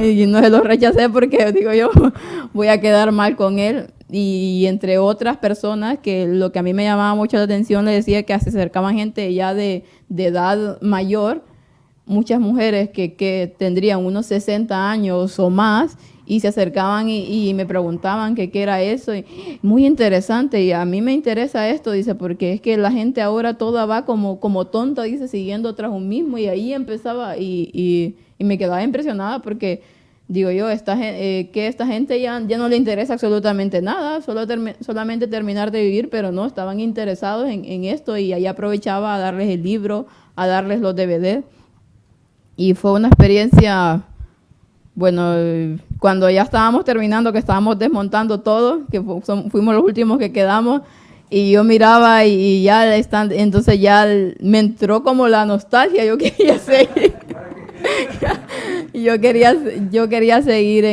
Y no se los rechacé porque, digo yo, voy a quedar mal con él. Y entre otras personas, que lo que a mí me llamaba mucho la atención, le decía que se acercaban gente ya de edad mayor, muchas mujeres que tendrían unos 60 años o más, y se acercaban y me preguntaban qué era eso. Y muy interesante, y a mí me interesa esto, dice, porque es que la gente ahora toda va como tonta, dice, siguiendo tras un mismo. Y ahí empezaba, y me quedaba impresionada, porque digo yo, que esta gente ya no le interesa absolutamente nada, solamente terminar de vivir, pero no, estaban interesados en esto, y ahí aprovechaba a darles el libro, a darles los DVD. Y fue una experiencia, bueno, cuando ya estábamos terminando, que estábamos desmontando todo, que fuimos los últimos que quedamos, y yo miraba y ya entonces ya me entró como la nostalgia, yo quería seguir. yo quería seguir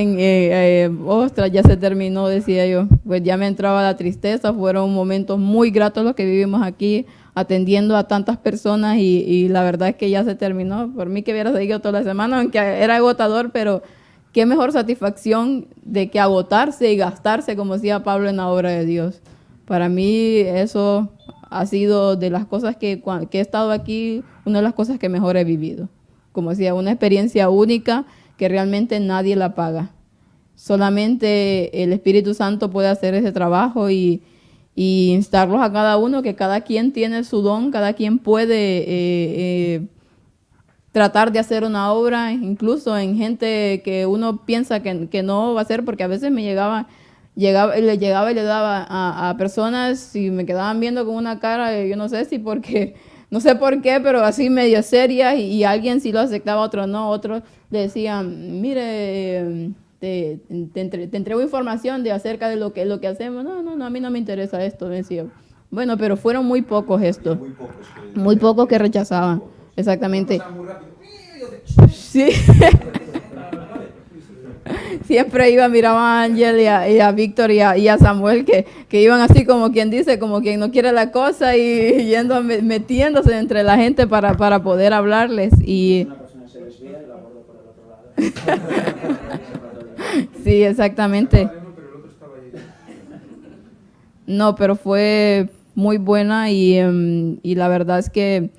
ostras, ya se terminó, decía yo. Pues ya me entraba la tristeza, fueron momentos muy gratos los que vivimos aquí, atendiendo a tantas personas, y la verdad es que ya se terminó. Por mí que hubiera seguido toda la semana, aunque era agotador, pero qué mejor satisfacción de que agotarse y gastarse, como decía Pablo, en la obra de Dios. Para mí eso ha sido de las cosas que he estado aquí, una de las cosas que mejor he vivido. como decía, una experiencia única que realmente nadie la paga. Solamente el Espíritu Santo puede hacer ese trabajo y instarlos a cada uno, que cada quien tiene su don, cada quien puede tratar de hacer una obra, incluso en gente que uno piensa que no va a hacer, porque a veces le llegaba y le daba a personas y me quedaban viendo con una cara, yo no sé si porque, no sé por qué, pero así medio seria, y alguien sí lo aceptaba, otro no, otros le decían, mire, te entrego información acerca de lo que hacemos. No, a mí no me interesa esto, me decía. Bueno, pero fueron muy pocos estos, muy pocos que rechazaban, exactamente. Sí. Siempre miraba a Ángel y a Víctor y a Samuel que iban así como quien dice, como quien no quiere la cosa y yendo, metiéndose entre la gente para poder hablarles. Y Una persona se desvía y la aborda por el otro lado. sí, exactamente. No, pero fue muy buena y la verdad es que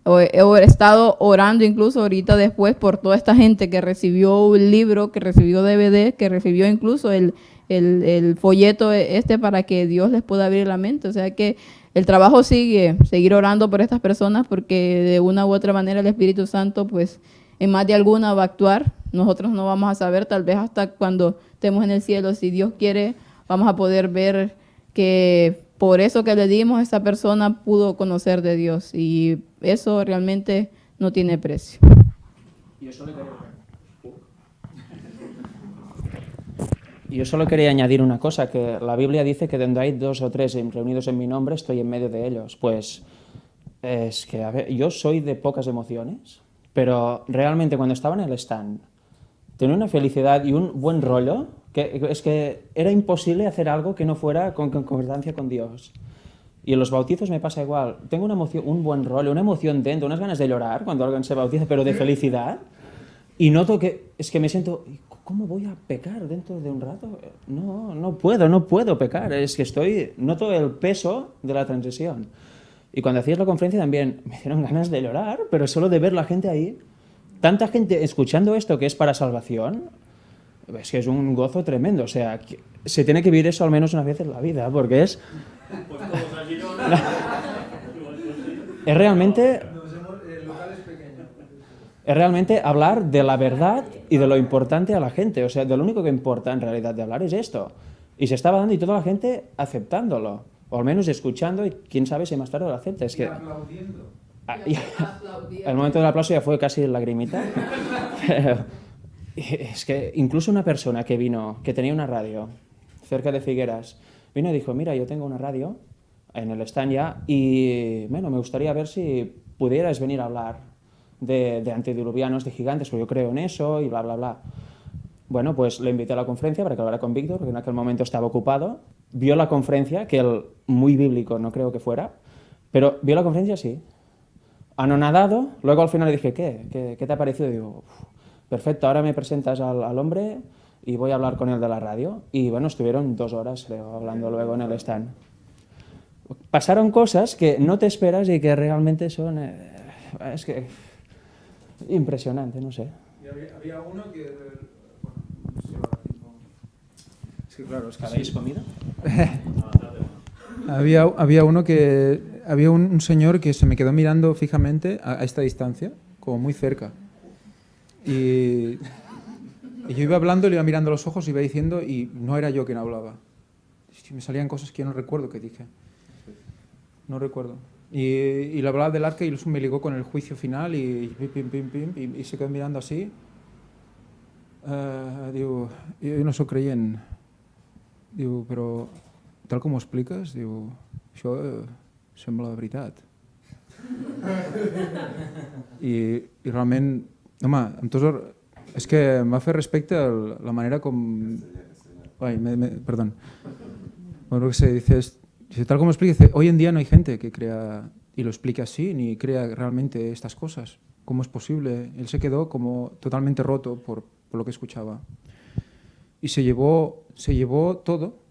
he estado orando incluso ahorita después por toda esta gente que recibió un libro, que recibió DVD, que recibió incluso el folleto para que Dios les pueda abrir la mente. O sea que el trabajo sigue, seguir orando por estas personas porque de una u otra manera el Espíritu Santo pues en más de alguna va a actuar. Nosotros no vamos a saber, tal vez hasta cuando estemos en el cielo, si Dios quiere, vamos a poder ver que por eso que le dimos, esa persona pudo conocer de Dios y eso realmente no tiene precio. Yo solo quería añadir una cosa, que la Biblia dice que donde hay 2 o 3 reunidos en mi nombre, estoy en medio de ellos. Pues es que, a ver, yo soy de pocas emociones, pero realmente cuando estaba en el stand, tenía una felicidad y un buen rollo, que es que era imposible hacer algo que no fuera con concordancia con Dios. Y en los bautizos me pasa igual. Tengo una emoción, un buen rollo, una emoción dentro, unas ganas de llorar cuando alguien se bautiza, pero de felicidad. Y noto que es que me siento, ¿cómo voy a pecar dentro de un rato? No puedo pecar. Es que noto el peso de la transición. Y cuando hacías la conferencia también me dieron ganas de llorar, pero solo de ver la gente ahí. Tanta gente escuchando esto que es para salvación, es que es un gozo tremendo. O sea, se tiene que vivir eso al menos una vez en la vida, porque es realmente hablar de la verdad y de lo importante a la gente. O sea, de lo único que importa en realidad de hablar es esto. Y se estaba dando y toda la gente aceptándolo, o al menos escuchando, y quién sabe si más tarde lo acepta. Es que el momento del aplauso ya fue casi lagrimita. Pero es que incluso una persona que vino, que tenía una radio cerca de Figueras, vino y dijo, mira, yo tengo una radio en el stand ya y bueno, me gustaría ver si pudieras venir a hablar de antediluvianos, de gigantes, porque yo creo en eso y bla, bla, bla. Bueno, pues le invité a la conferencia para que hablara con Víctor, porque en aquel momento estaba ocupado. Vio la conferencia, que él, muy bíblico, no creo que fuera, pero vio la conferencia, sí. Anonadado, luego al final le dije, ¿qué te ha parecido? Y digo, perfecto, ahora me presentas al hombre y voy a hablar con él de la radio. Y bueno, estuvieron 2 horas, creo, hablando luego en el stand. Pasaron cosas que no te esperas y que realmente son... es que... impresionante, no sé. Y había uno que... Es que claro, es que ¿Habéis comido? Había uno que... Había un señor que se me quedó mirando fijamente a esta distancia, como muy cerca. Y yo iba hablando, le iba mirando a los ojos, iba diciendo, y no era yo quien hablaba. Me salían cosas que yo no recuerdo que dije. No recuerdo. Y le hablaba del arca y eso me ligó con el juicio final y se quedó mirando así. Digo, yo no soy creyente. Digo, però tal com ho expliques, diu, això sembla la veritat. I realment, home, amb tots és que m'ha fet respecte la manera com... Ay, perdón. Bueno, que se dice, tal como explica, dice, hoy en día no hay gente que crea y lo explique así, ni crea realmente estas cosas. ¿Cómo es posible? Él se quedó como totalmente roto por lo que escuchaba. Y se llevó todo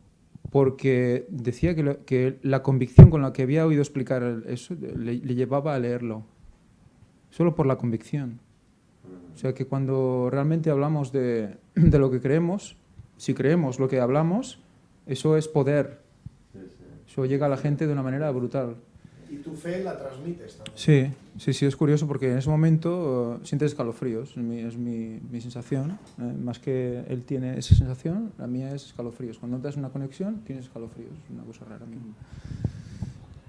porque decía que la convicción con la que había oído explicar eso le llevaba a leerlo. Solo por la convicción. O sea que cuando realmente hablamos de lo que creemos, si creemos lo que hablamos, eso es poder. Eso llega a la gente de una manera brutal. Y tu fe la transmites también. Sí, es curioso porque en ese momento sientes escalofríos, es mi sensación. Más que él tiene esa sensación, la mía es escalofríos. Cuando notas una conexión, tienes escalofríos, es una cosa rara mismo.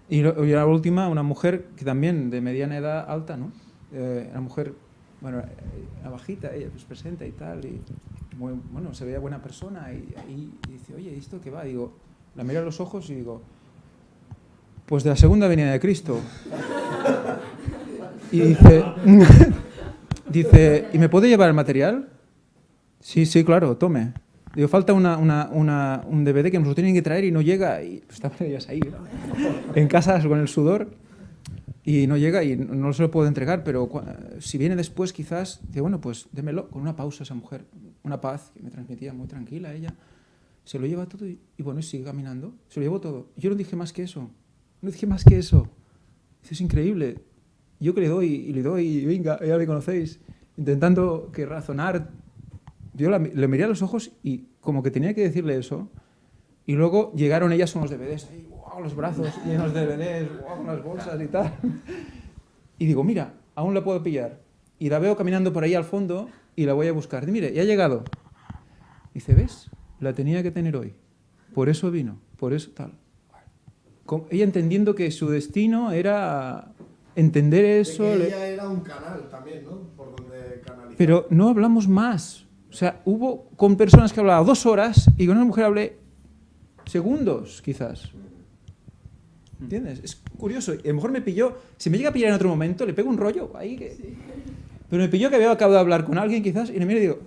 Y la última, una mujer que también de mediana edad alta, ¿no? Una mujer, bueno, era bajita, ella pues presenta y tal, y bueno, se veía buena persona y dice, oye, ¿esto qué va? Digo, la miro a los ojos y digo, pues de la segunda venida de Cristo. Y dice, ¿y me puede llevar el material? Sí, claro, tome. Digo, falta un DVD que nos lo tienen que traer y no llega. Y pues estaban ellas ahí, ¿no? En casa con el sudor, y no llega y no se lo puedo entregar, pero si viene después quizás, dice, bueno, pues démelo, con una pausa esa mujer, una paz que me transmitía muy tranquila ella. Se lo lleva todo y bueno, sigue caminando. Se lo llevó todo. Yo no dije más que eso. No dije más que eso. Es increíble. Yo que le doy y venga, ya le conocéis, intentando que razonar. Yo le miré a los ojos y como que tenía que decirle eso. Y luego llegaron ellas con los DVDs, ahí, wow, los brazos llenos de DVDs, wow, con las bolsas y tal. Y digo, mira, aún la puedo pillar. Y la veo caminando por ahí al fondo y la voy a buscar. Y mire, ya ha llegado. Dice, ¿ves? La tenía que tener hoy. Por eso vino, por eso tal. Ella entendiendo que su destino era entender eso. De que ella era un canal también, ¿no? Por donde canalizar. Pero no hablamos más. O sea, hubo con personas que hablaba 2 horas y con una mujer hablé segundos, quizás. ¿Entiendes? Es curioso. Y a lo mejor me pilló, si me llega a pillar en otro momento, le pego un rollo ahí. Pero me pilló que había acabado de hablar con alguien, quizás, y le miro y digo,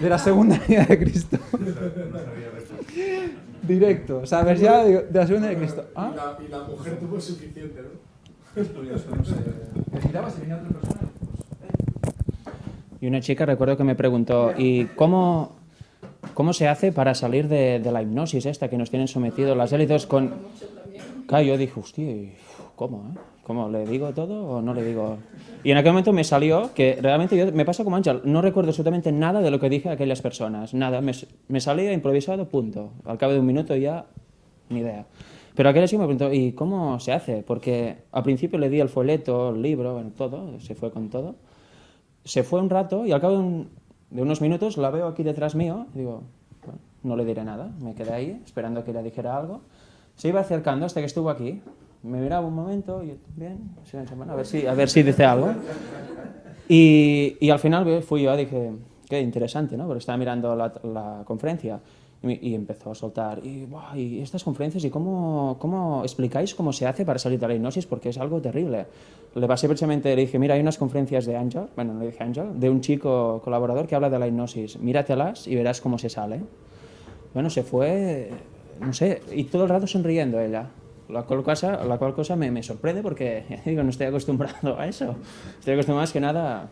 de la segunda venida de Cristo. Directo, ¿sabes? Ya de la segunda de Cristo. ¿Ah? Y la mujer tuvo suficiente, ¿no? Es curioso, no sé. Me giraba si venía otra persona. Y una chica recuerdo que me preguntó, ¿y cómo se hace para salir de la hipnosis esta que nos tienen sometidos las élites con...? Claro, yo dije, hostia, ¿cómo? ¿Cómo? ¿Le digo todo o no le digo? Y en aquel momento me salió que realmente me pasa como Ángel, no recuerdo absolutamente nada de lo que dije a aquellas personas, nada, me salía improvisado, punto. Al cabo de un minuto ya, ni idea. Pero aquella chica me preguntó, ¿y cómo se hace? Porque al principio le di el folleto, el libro, bueno, todo, se fue con todo. Se fue un rato y al cabo de unos minutos la veo aquí detrás mío y digo, bueno, no le diré nada, me quedé ahí esperando que le dijera algo. Se iba acercando hasta que estuvo aquí, me miraba un momento y yo, bien, bueno, a ver si dice algo. Y al final fui yo, dije, qué interesante, ¿no? Porque estaba mirando la conferencia y empezó a soltar, y estas conferencias, ¿y cómo explicáis cómo se hace para salir de la hipnosis? Porque es algo terrible. Le pasé precisamente, le dije, mira, hay unas conferencias de Ángel, bueno, no le dije Ángel, de un chico colaborador que habla de la hipnosis. Míratelas y verás cómo se sale. Bueno, se fue, no sé, y todo el rato sonriendo ella. La cual cosa me sorprende porque, digo, no estoy acostumbrado a eso. Estoy acostumbrado más que nada,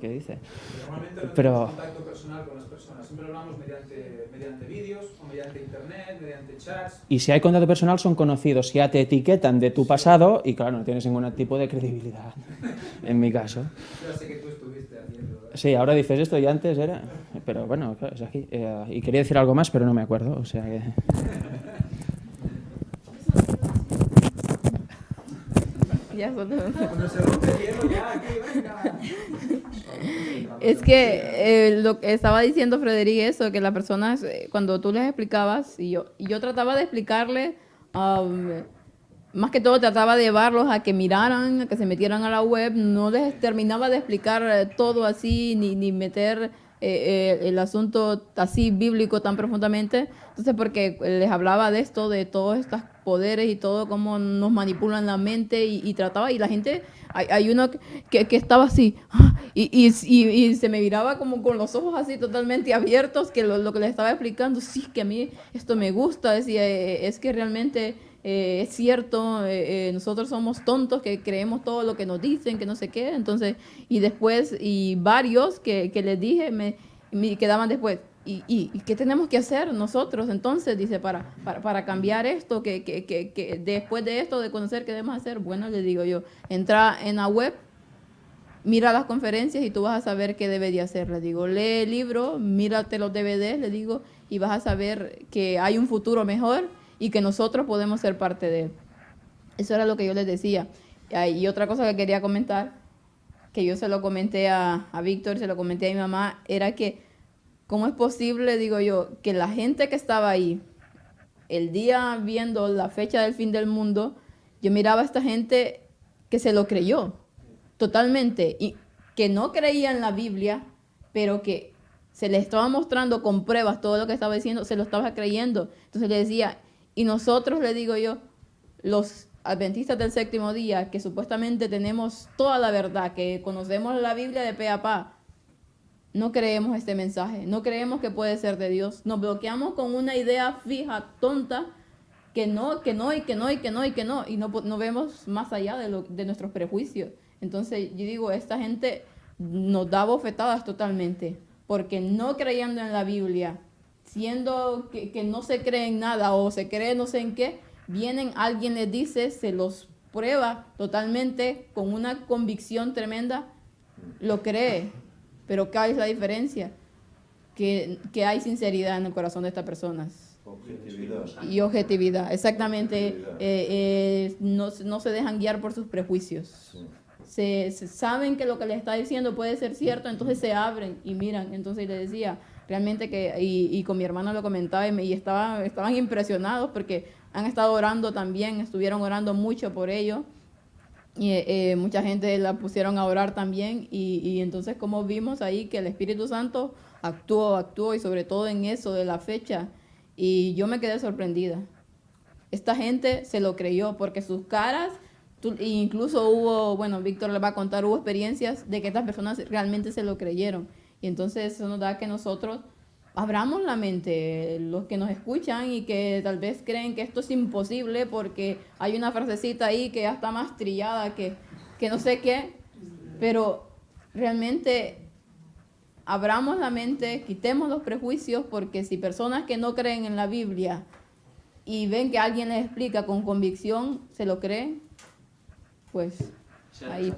¿qué dice? Normalmente Pero no tenemos contacto personal con las personas, siempre hablamos mediante vídeos o mediante internet, mediante chats. Y si hay contacto personal son conocidos, ya te etiquetan de tu pasado y claro, no tienes ningún tipo de credibilidad, en mi caso. Ya sé que tú estuviste haciendo. Sí, ahora dices esto y antes era... Pero bueno, claro, es aquí. Y quería decir algo más, pero no me acuerdo, o sea que... Es que lo que estaba diciendo Frederic, eso, que las personas, cuando tú les explicabas, y yo trataba de explicarle, más que todo trataba de llevarlos a que miraran, a que se metieran a la web, no les terminaba de explicar todo así, ni meter el asunto así bíblico tan profundamente. Entonces, porque les hablaba de esto, de todos estos poderes y todo, cómo nos manipulan la mente y trataba, y la gente, hay uno que estaba así, y se me miraba como con los ojos así totalmente abiertos, que lo que les estaba explicando, sí, que a mí esto me gusta, decía, es que realmente... es cierto, nosotros somos tontos que creemos todo lo que nos dicen, que no sé qué. Entonces, y después, y varios que les dije me quedaban después, ¿y qué tenemos que hacer nosotros entonces? Dice, para cambiar esto, que después de esto, de conocer qué debemos hacer. Bueno, les digo yo, entra en la web mira las conferencias y tú vas a saber qué debes de hacer. Le digo, lee el libro, mírate los DVDs, le digo, y vas a saber que hay un futuro mejor y que nosotros podemos ser parte de él. Eso era lo que yo les decía. Y otra cosa que quería comentar, que yo se lo comenté a Víctor, se lo comenté a mi mamá, era que ¿cómo es posible, digo yo, que la gente que estaba ahí, el día viendo la fecha del fin del mundo, yo miraba a esta gente que se lo creyó totalmente y que no creía en la Biblia, pero que se le estaba mostrando con pruebas todo lo que estaba diciendo, se lo estaba creyendo. Entonces le decía, y nosotros, le digo yo, los adventistas del séptimo día, que supuestamente tenemos toda la verdad, que conocemos la Biblia de pe a pa, no creemos este mensaje, no creemos que puede ser de Dios. Nos bloqueamos con una idea fija, tonta, que no, y no vemos más allá de nuestros prejuicios. Entonces yo digo, esta gente nos da bofetadas totalmente, porque no creyendo en la Biblia, siendo que no se cree en nada o se cree no sé en qué, vienen, alguien les dice, se los prueba totalmente con una convicción tremenda, lo cree. Pero ¿qué es la diferencia? Que hay sinceridad en el corazón de estas personas. Objetividad. Y objetividad, exactamente. No se dejan guiar por sus prejuicios. Se saben que lo que les está diciendo puede ser cierto, entonces se abren y miran. Entonces le decía, realmente que, y con mi hermano lo comentaba y estaban impresionados porque han estado orando también, estuvieron orando mucho por ello. Y mucha gente la pusieron a orar también y entonces como vimos ahí que el Espíritu Santo actuó y sobre todo en eso de la fecha, y yo me quedé sorprendida. Esta gente se lo creyó porque sus caras, incluso hubo, bueno, Víctor le va a contar, hubo experiencias de que estas personas realmente se lo creyeron, y entonces eso nos da que nosotros abramos la mente, los que nos escuchan y que tal vez creen que esto es imposible porque hay una frasecita ahí que ya está más trillada que no sé qué, pero realmente abramos la mente, quitemos los prejuicios, porque si personas que no creen en la Biblia y ven que alguien les explica con convicción, se lo creen, pues ahí.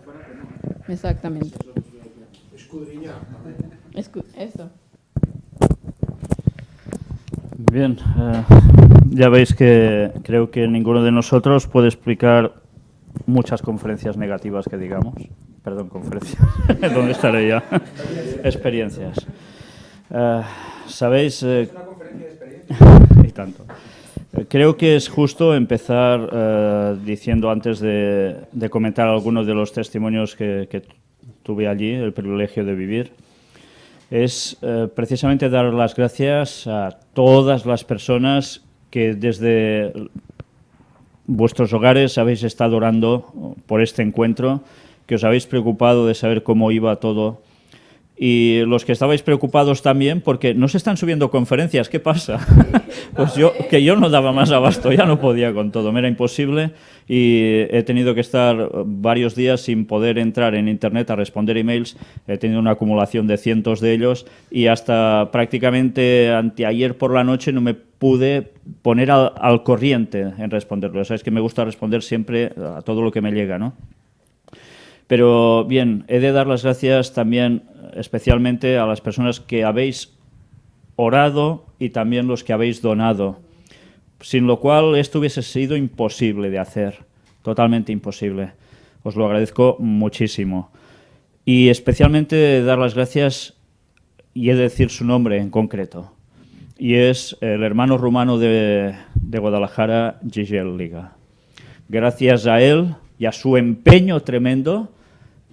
Exactamente. Escudriñar. Eso. Bien, ya veis que creo que ninguno de nosotros puede explicar muchas conferencias negativas que digamos. Perdón, conferencias. ¿Dónde estaré ya? Experiencias. ¿Sabéis? Es una conferencia de experiencia. Y tanto. Creo que es justo empezar diciendo, antes de comentar algunos de los testimonios que tuve allí, el privilegio de vivir, es precisamente dar las gracias a todas las personas que desde vuestros hogares habéis estado orando por este encuentro, que os habéis preocupado de saber cómo iba todo, y los que estabais preocupados también porque no se están subiendo conferencias. ¿Qué pasa? Pues yo no daba más abasto, ya no podía con todo, me era imposible, y he tenido que estar varios días sin poder entrar en internet a responder emails. He tenido una acumulación de cientos de ellos y hasta prácticamente anteayer por la noche no me pude poner al corriente en responderlo. Sabes que me gusta responder siempre a todo lo que me llega, ¿no? Pero bien, he de dar las gracias también especialmente a las personas que habéis orado y también los que habéis donado, sin lo cual esto hubiese sido imposible de hacer, totalmente imposible. Os lo agradezco muchísimo. Y especialmente dar las gracias, y he de decir su nombre en concreto, y es el hermano rumano de Guadalajara, Gigel Liga. Gracias a él y a su empeño tremendo,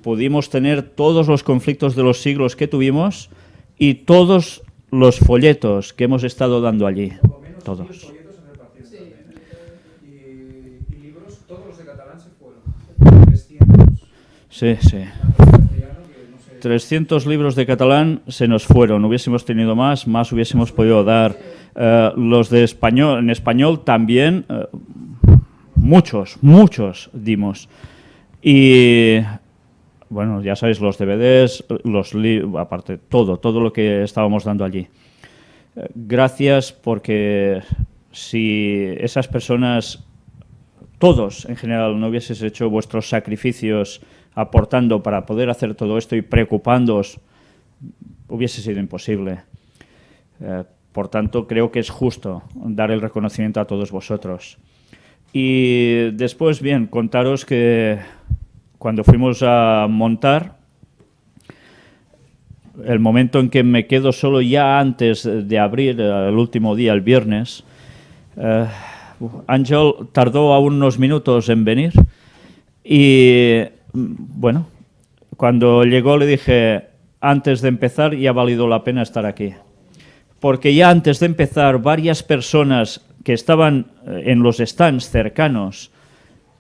pudimos tener todos los conflictos de los siglos que tuvimos y todos los folletos que hemos estado dando allí. Todos. Folletos se repartieron también. Y libros, todos los de catalán se fueron. 300. Sí. 300 libros de catalán se nos fueron. Hubiésemos tenido más hubiésemos podido dar. Los de español, en español también, muchos dimos. Y bueno, ya sabéis, los DVDs, los libros, aparte, todo lo que estábamos dando allí. Gracias, porque si esas personas todos en general no hubieseis hecho vuestros sacrificios aportando para poder hacer todo esto y preocupándoos, hubiese sido imposible. Por tanto, creo que es justo dar el reconocimiento a todos vosotros. Y después, bien, contaros que cuando fuimos a montar, el momento en que me quedo solo ya antes de abrir, el último día, el viernes, Ángel tardó aún unos minutos en venir y, bueno, cuando llegó le dije, antes de empezar ya ha valido la pena estar aquí. Porque ya antes de empezar, varias personas que estaban en los stands cercanos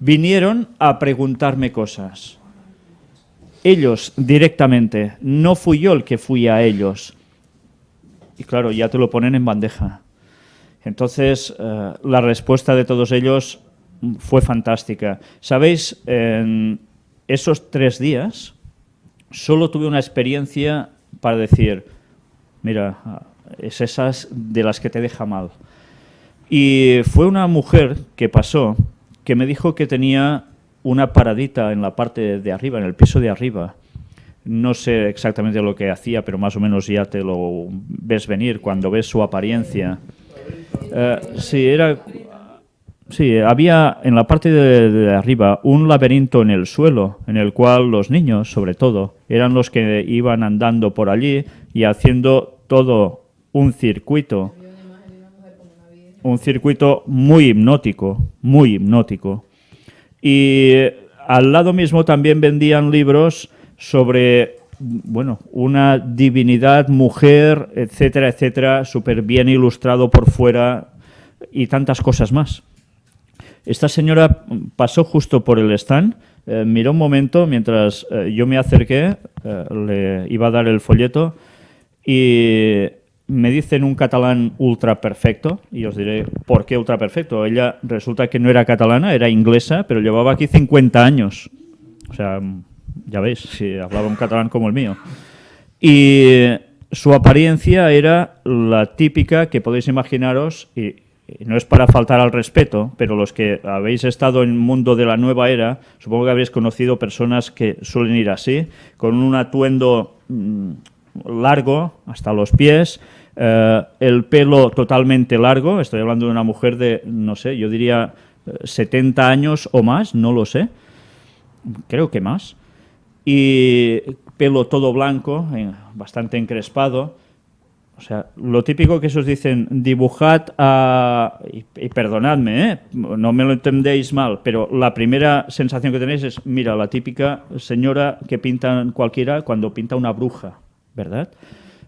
vinieron a preguntarme cosas. Ellos directamente, no fui yo el que fui a ellos. Y claro, ya te lo ponen en bandeja. Entonces, la respuesta de todos ellos fue fantástica. ¿Sabéis? En esos 3 días solo tuve una experiencia para decir, mira, es esas de las que te deja mal. Y fue una mujer que pasó, que me dijo que tenía una paradita en la parte de arriba, en el piso de arriba. No sé exactamente lo que hacía, pero más o menos ya te lo ves venir cuando ves su apariencia. Sí, había en la parte de arriba un laberinto en el suelo, en el cual los niños, sobre todo, eran los que iban andando por allí y haciendo todo un circuito muy hipnótico, muy hipnótico. Y al lado mismo también vendían libros sobre, bueno, una divinidad, mujer, etcétera, etcétera, súper bien ilustrado por fuera y tantas cosas más. Esta señora pasó justo por el stand, miró un momento mientras yo me acerqué, le iba a dar el folleto y me dice en un catalán ultra perfecto, y os diré por qué ultra perfecto. Ella resulta que no era catalana, era inglesa, pero llevaba aquí 50 años. O sea, ya veis, si hablaba un catalán como el mío. Y su apariencia era la típica que podéis imaginaros, y no es para faltar al respeto, pero los que habéis estado en el mundo de la nueva era, supongo que habéis conocido personas que suelen ir así, con un atuendo largo hasta los pies, el pelo totalmente largo, estoy hablando de una mujer de, no sé, yo diría 70 años o más, no lo sé, creo que más, y pelo todo blanco, bastante encrespado. O sea, lo típico que os dicen, dibujad y perdonadme, no me lo entendéis mal, pero la primera sensación que tenéis es, mira, la típica señora que pintan cualquiera cuando pinta una bruja, ¿verdad?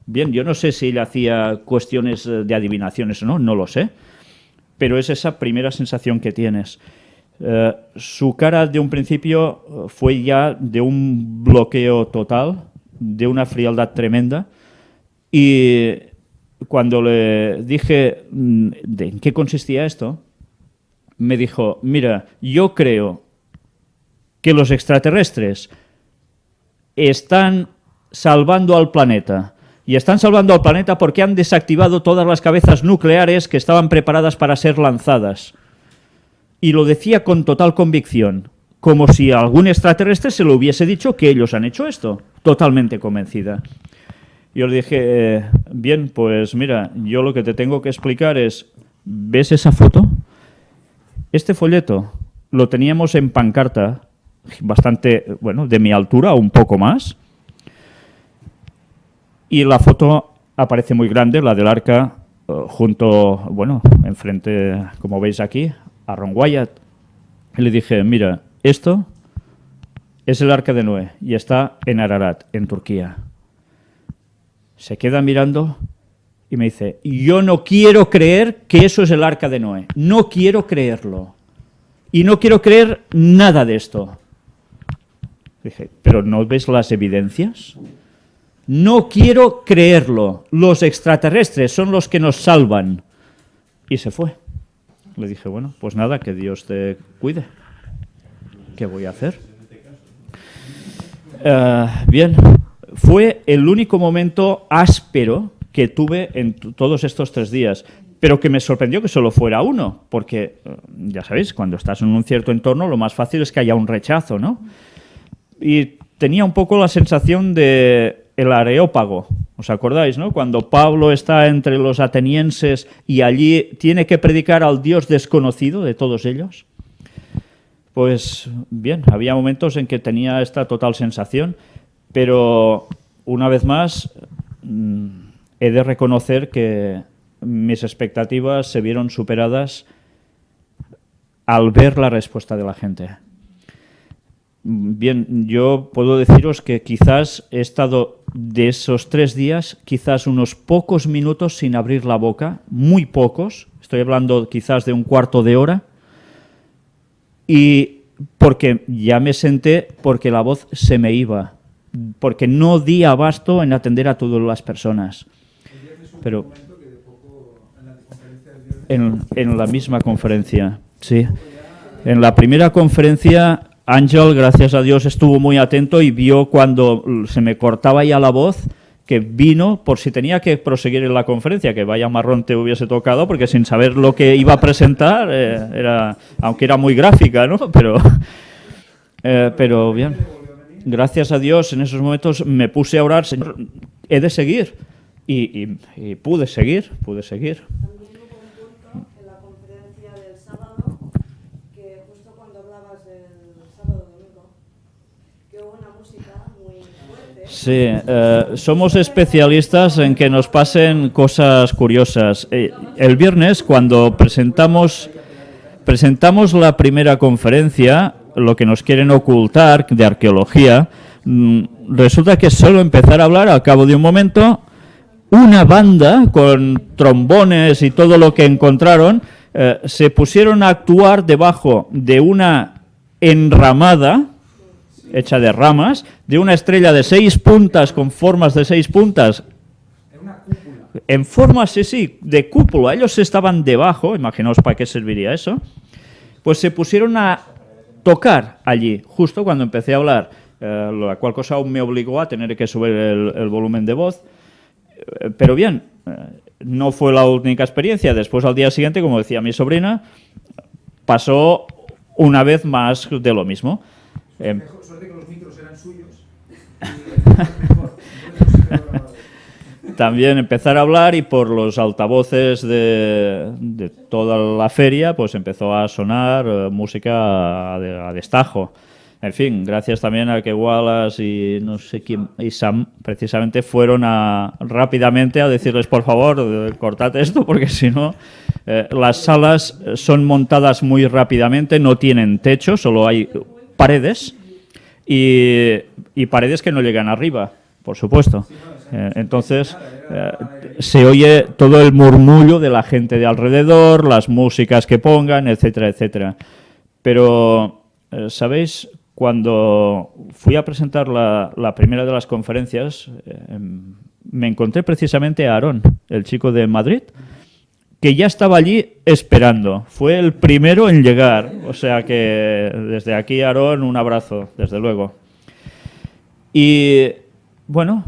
Bien, yo no sé si ella hacía cuestiones de adivinaciones o no, no lo sé, pero es esa primera sensación que tienes. Su cara de un principio fue ya de un bloqueo total, de una frialdad tremenda. Y cuando le dije en qué consistía esto, me dijo, mira, yo creo que los extraterrestres están salvando al planeta. Y están salvando al planeta porque han desactivado todas las cabezas nucleares que estaban preparadas para ser lanzadas. Y lo decía con total convicción, como si a algún extraterrestre se le hubiese dicho que ellos han hecho esto. Totalmente convencida. Yo le dije, bien, pues mira, yo lo que te tengo que explicar es, ¿ves esa foto? Este folleto lo teníamos en pancarta, bastante, bueno, de mi altura, un poco más, y la foto aparece muy grande, la del arca, junto, bueno, enfrente, como veis aquí, a Ron Wyatt. Y le dije, mira, esto es el arca de Noé y está en Ararat, en Turquía. Se queda mirando y me dice, yo no quiero creer que eso es el arca de Noé. No quiero creerlo. Y no quiero creer nada de esto. Dije, ¿pero no ves las evidencias? No quiero creerlo. Los extraterrestres son los que nos salvan. Y se fue. Le dije, bueno, pues nada, que Dios te cuide. ¿Qué voy a hacer? Bien. Fue el único momento áspero que tuve en todos estos 3 días. pero que me sorprendió que solo fuera uno, porque, ya sabéis, cuando estás en un cierto entorno lo más fácil es que haya un rechazo, ¿no? Y tenía un poco la sensación de el Areópago, ¿os acordáis, no? Cuando Pablo está entre los atenienses y allí tiene que predicar al Dios desconocido de todos ellos. Pues bien, había momentos en que tenía esta total sensación, pero una vez más he de reconocer que mis expectativas se vieron superadas al ver la respuesta de la gente. Bien, yo puedo deciros que quizás he estado de esos 3 días, quizás unos pocos minutos sin abrir la boca, muy pocos, estoy hablando quizás de un cuarto de hora, y porque ya me senté, porque la voz se me iba, porque no di abasto en atender a todas las personas. Pero en la misma conferencia, sí. En la primera conferencia, Ángel, gracias a Dios, estuvo muy atento y vio cuando se me cortaba ya la voz, que vino por si tenía que proseguir en la conferencia, que vaya marrón te hubiese tocado, porque sin saber lo que iba a presentar, aunque era muy gráfica, ¿no? Pero bien, gracias a Dios, en esos momentos me puse a orar, Señor, he de seguir, y pude seguir. Sí, somos especialistas en que nos pasen cosas curiosas. El viernes, cuando presentamos la primera conferencia, lo que nos quieren ocultar de arqueología, resulta que solo empezar a hablar, al cabo de un momento, una banda con trombones y todo lo que encontraron, se pusieron a actuar debajo de una enramada hecha de ramas, de una estrella de 6 puntas con formas de 6 puntas. En forma, sí, de cúpula. Ellos estaban debajo, imaginaos para qué serviría eso. Pues se pusieron a tocar allí, justo cuando empecé a hablar, la cual cosa aún me obligó a tener que subir el volumen de voz. Pero bien, no fue la única experiencia. Después, al día siguiente, como decía mi sobrina, pasó una vez más de lo mismo. Suerte que los micros eran suyos. También empezar a hablar y por los altavoces de toda la feria pues empezó a sonar música a destajo. En fin, gracias también a que Wallace y no sé quién y Sam precisamente fueron rápidamente a decirles, por favor, cortad esto porque si no, las salas son montadas muy rápidamente, no tienen techo, solo hay paredes y paredes que no llegan arriba, por supuesto. Entonces se oye todo el murmullo de la gente de alrededor, las músicas que pongan, etcétera, etcétera. Pero, ¿sabéis? Cuando fui a presentar la primera de las conferencias, me encontré precisamente a Aarón, el chico de Madrid, que ya estaba allí esperando. Fue el primero en llegar. O sea que desde aquí, Aarón, un abrazo, desde luego. Y bueno,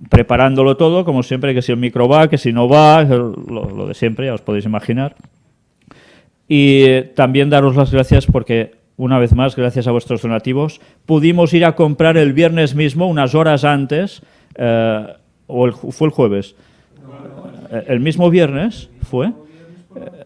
preparándolo todo, como siempre, que si el micro va, que si no va, lo de siempre, ya os podéis imaginar. Y también daros las gracias porque, una vez más, gracias a vuestros donativos, pudimos ir a comprar el viernes mismo, unas horas antes, fue el jueves, el mismo viernes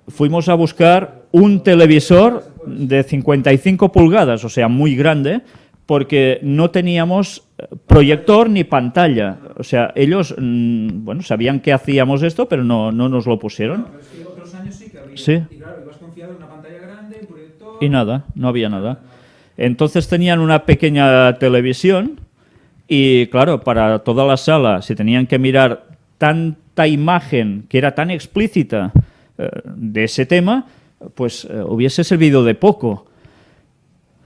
fuimos a buscar un televisor de 55 pulgadas, o sea, muy grande, porque no teníamos proyector ni pantalla. O sea, ellos, bueno, sabían que hacíamos esto, pero no nos lo pusieron. Pero es que otros años sí que había. Sí. Y claro, ibas confiado en una pantalla grande, un proyector... Y nada, no había nada. Entonces tenían una pequeña televisión y, claro, para toda la sala, si tenían que mirar tanta imagen que era tan explícita de ese tema, pues hubiese servido de poco.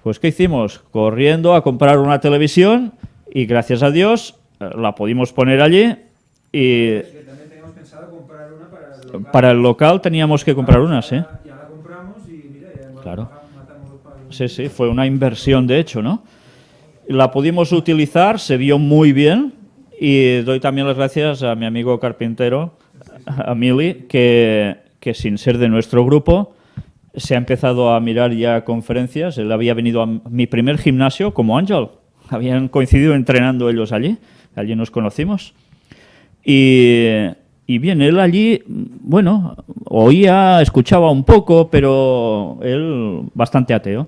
Pues, ¿qué hicimos? Corriendo a comprar una televisión y, gracias a Dios, la pudimos poner allí y... También teníamos pensado comprar una para el local. Para el local teníamos que comprar una, sí. Ya la compramos y, mira, ya Claro. matamos los palos. Sí, fue una inversión, de hecho, ¿no? La pudimos utilizar, se vio muy bien y doy también las gracias a mi amigo carpintero, a Mili, que sin ser de nuestro grupo, se ha empezado a mirar ya conferencias. Él había venido a mi primer gimnasio como Ángel. Habían coincidido entrenando ellos allí. Allí nos conocimos. Y bien, él allí, bueno, oía, escuchaba un poco, pero él bastante ateo.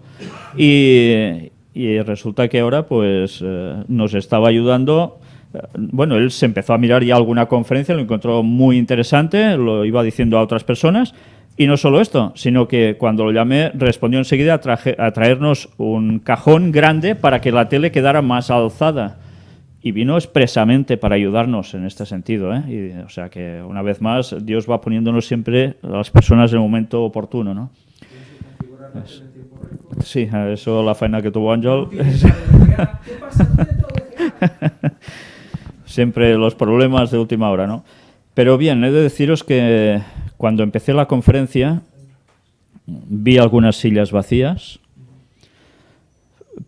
Y resulta que ahora pues nos estaba ayudando. Bueno, él se empezó a mirar ya alguna conferencia, lo encontró muy interesante, lo iba diciendo a otras personas. Y no solo esto, sino que cuando lo llamé respondió enseguida a traernos un cajón grande para que la tele quedara más alzada. Y vino expresamente para ayudarnos en este sentido, ¿eh? O sea que, una vez más, Dios va poniéndonos siempre a las personas en el momento oportuno, ¿no? Sí, eso la faena que tuvo Ángel. Siempre los problemas de última hora, ¿no? Pero bien, he de deciros que cuando empecé la conferencia vi algunas sillas vacías,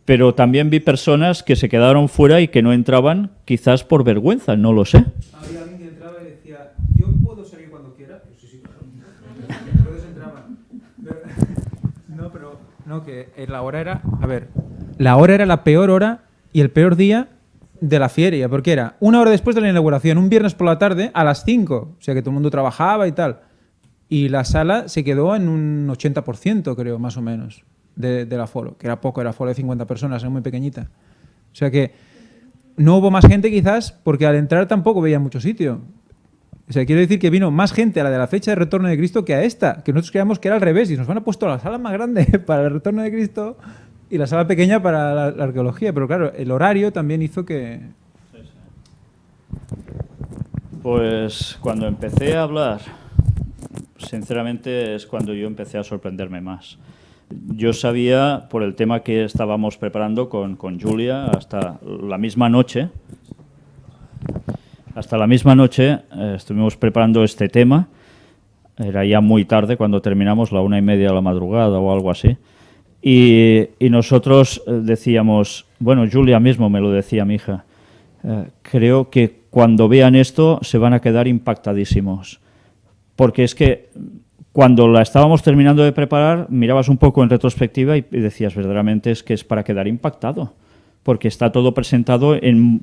pero también vi personas que se quedaron fuera y que no entraban, quizás por vergüenza, no lo sé. Había alguien que entraba y decía, yo puedo salir cuando quiera. Sí, sí, claro. Entonces entraban. No, que la hora era, a ver, la hora era la peor hora y el peor día de la feria, porque era una hora después de la inauguración, un viernes por la tarde a las 5, o sea que todo el mundo trabajaba y tal. Y la sala se quedó en un 80%, creo, más o menos. Del aforo, que era poco, era aforo de 50 personas, era muy pequeñita. O sea que no hubo más gente quizás porque al entrar tampoco veía mucho sitio. O sea, quiero decir que vino más gente a la de la fecha de retorno de Cristo que a esta, que nosotros creíamos que era al revés y nos han puesto la sala más grande para el retorno de Cristo y la sala pequeña para la arqueología. Pero claro, el horario también hizo que... Pues cuando empecé a hablar, sinceramente es cuando yo empecé a sorprenderme más. Yo sabía, por el tema que estábamos preparando con Julia, hasta la misma noche estuvimos preparando este tema. Era ya muy tarde cuando terminamos, la 1:30 de la madrugada o algo así. Y nosotros decíamos, bueno, Julia mismo me lo decía, mi hija, creo que cuando vean esto se van a quedar impactadísimos. Porque es que cuando la estábamos terminando de preparar, mirabas un poco en retrospectiva y decías, verdaderamente es que es para quedar impactado, porque está todo presentado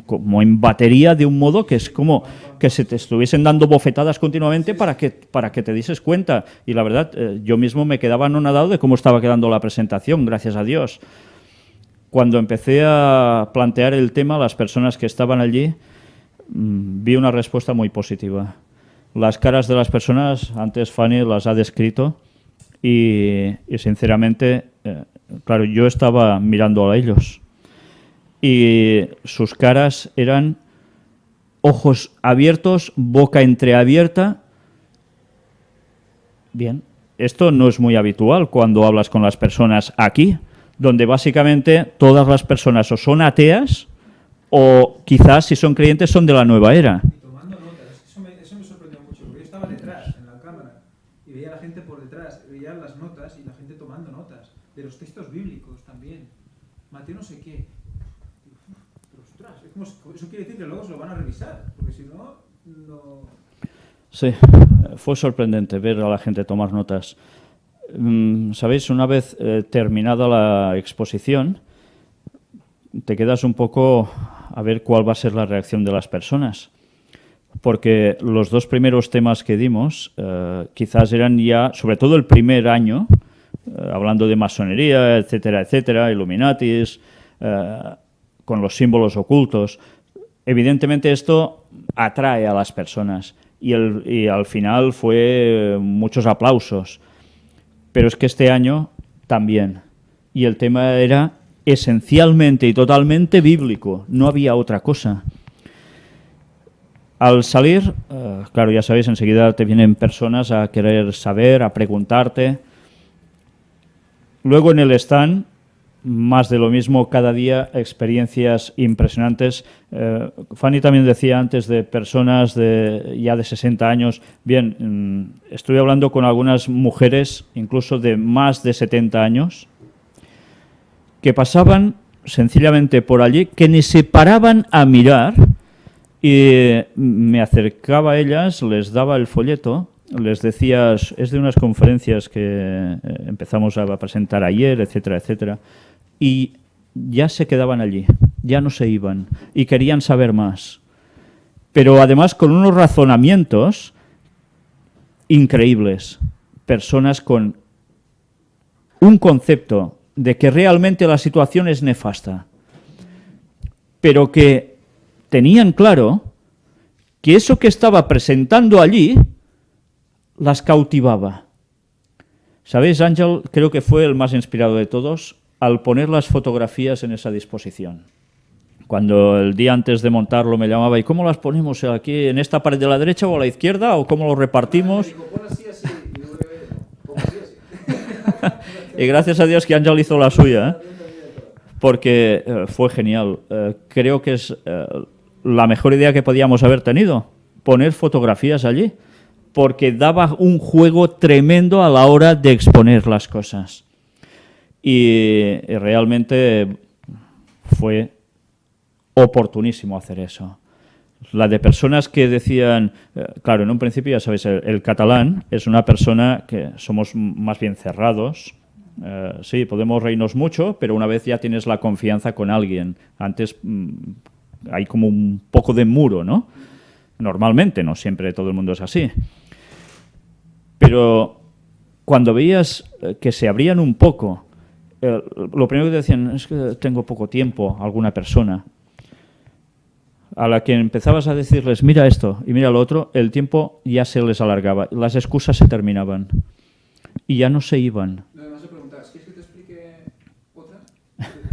como en batería de un modo que es como que se te estuviesen dando bofetadas continuamente para que te dieses cuenta. Y la verdad, yo mismo me quedaba anonadado de cómo estaba quedando la presentación, gracias a Dios. Cuando empecé a plantear el tema, las personas que estaban allí, vi una respuesta muy positiva. Las caras de las personas, antes Fanny las ha descrito y sinceramente, claro, yo estaba mirando a ellos y sus caras eran ojos abiertos, boca entreabierta. Bien, esto no es muy habitual cuando hablas con las personas aquí, donde básicamente todas las personas o son ateas o quizás si son creyentes son de la nueva era. Eso me sorprendió mucho, porque yo estaba detrás, en la cámara, y veía a la gente por detrás, veía las notas y la gente tomando notas, de los textos bíblicos también. Mateo no sé qué. Pero ostras, es como, eso quiere decir que luego se lo van a revisar, porque si no, no... Sí, fue sorprendente ver a la gente tomar notas. Sabéis, una vez terminada la exposición, te quedas un poco a ver cuál va a ser la reacción de las personas. Porque los dos primeros temas que dimos quizás eran ya, sobre todo el primer año, hablando de masonería, etcétera, etcétera, Illuminatis, con los símbolos ocultos. Evidentemente esto atrae a las personas y al final fue muchos aplausos. Pero es que este año también. Y el tema era esencialmente y totalmente bíblico, no había otra cosa. Al salir, claro, ya sabéis, enseguida te vienen personas a querer saber, a preguntarte. Luego en el stand, más de lo mismo, cada día experiencias impresionantes. Fanny también decía antes de personas ya de 60 años. Bien, estuve hablando con algunas mujeres, incluso de más de 70 años, que pasaban sencillamente por allí, que ni se paraban a mirar Y me acercaba a ellas, les daba el folleto, les decía, es de unas conferencias que empezamos a presentar ayer, etcétera, etcétera, y ya se quedaban allí, ya no se iban y querían saber más. Pero además con unos razonamientos increíbles, personas con un concepto de que realmente la situación es nefasta, pero que tenían claro que eso que estaba presentando allí las cautivaba. ¿Sabéis? Ángel creo que fue el más inspirado de todos al poner las fotografías en esa disposición. Cuando el día antes de montarlo me llamaba, ¿y cómo las ponemos aquí, en esta pared de la derecha o a la izquierda, o cómo lo repartimos? Y gracias a Dios que Ángel hizo la suya, porque fue genial. Creo que es la mejor idea que podíamos haber tenido, poner fotografías allí, porque daba un juego tremendo a la hora de exponer las cosas. Y realmente fue oportunísimo hacer eso. La de personas que decían, claro, en un principio ya sabéis, el catalán es una persona que somos más bien cerrados. Sí, podemos reírnos mucho, pero una vez ya tienes la confianza con alguien. Antes hay como un poco de muro, ¿no? Normalmente, no siempre todo el mundo es así. Pero cuando veías que se abrían un poco, lo primero que te decían es que tengo poco tiempo, alguna persona. A la que empezabas a decirles, mira esto y mira lo otro, el tiempo ya se les alargaba, las excusas se terminaban y ya no se iban. Además le preguntabas, ¿quieres que te explique otra?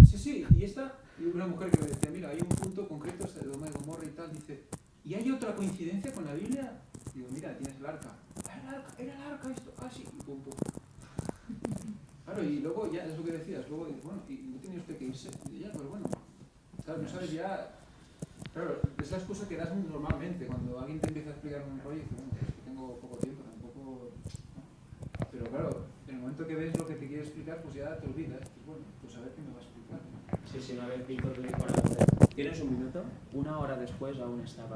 Sí, y esta, y una mujer que me decía, mira, hay un punto concreto, este de Sodoma y Gomorra y tal, dice, ¿y hay otra coincidencia con la Biblia? Digo, mira, tienes el arca. Era el arca esto, sí, y pum, pum. Claro, y luego ya es lo que decías, luego dices, bueno, y no tenía usted que irse, y ya, pero bueno, ¿sabes? No sabes ya. Claro, es la excusa que das normalmente cuando alguien te empieza a explicar un rollo y dices, bueno, es que tengo poco tiempo, tampoco. ¿No? Pero claro, en el momento que ves lo que te quiere explicar, pues ya te olvidas. Pues bueno, pues a ver qué me va a explicar. Sí, una vez Víctor le dijo, ¿tienes un minuto? Una hora después aún estaba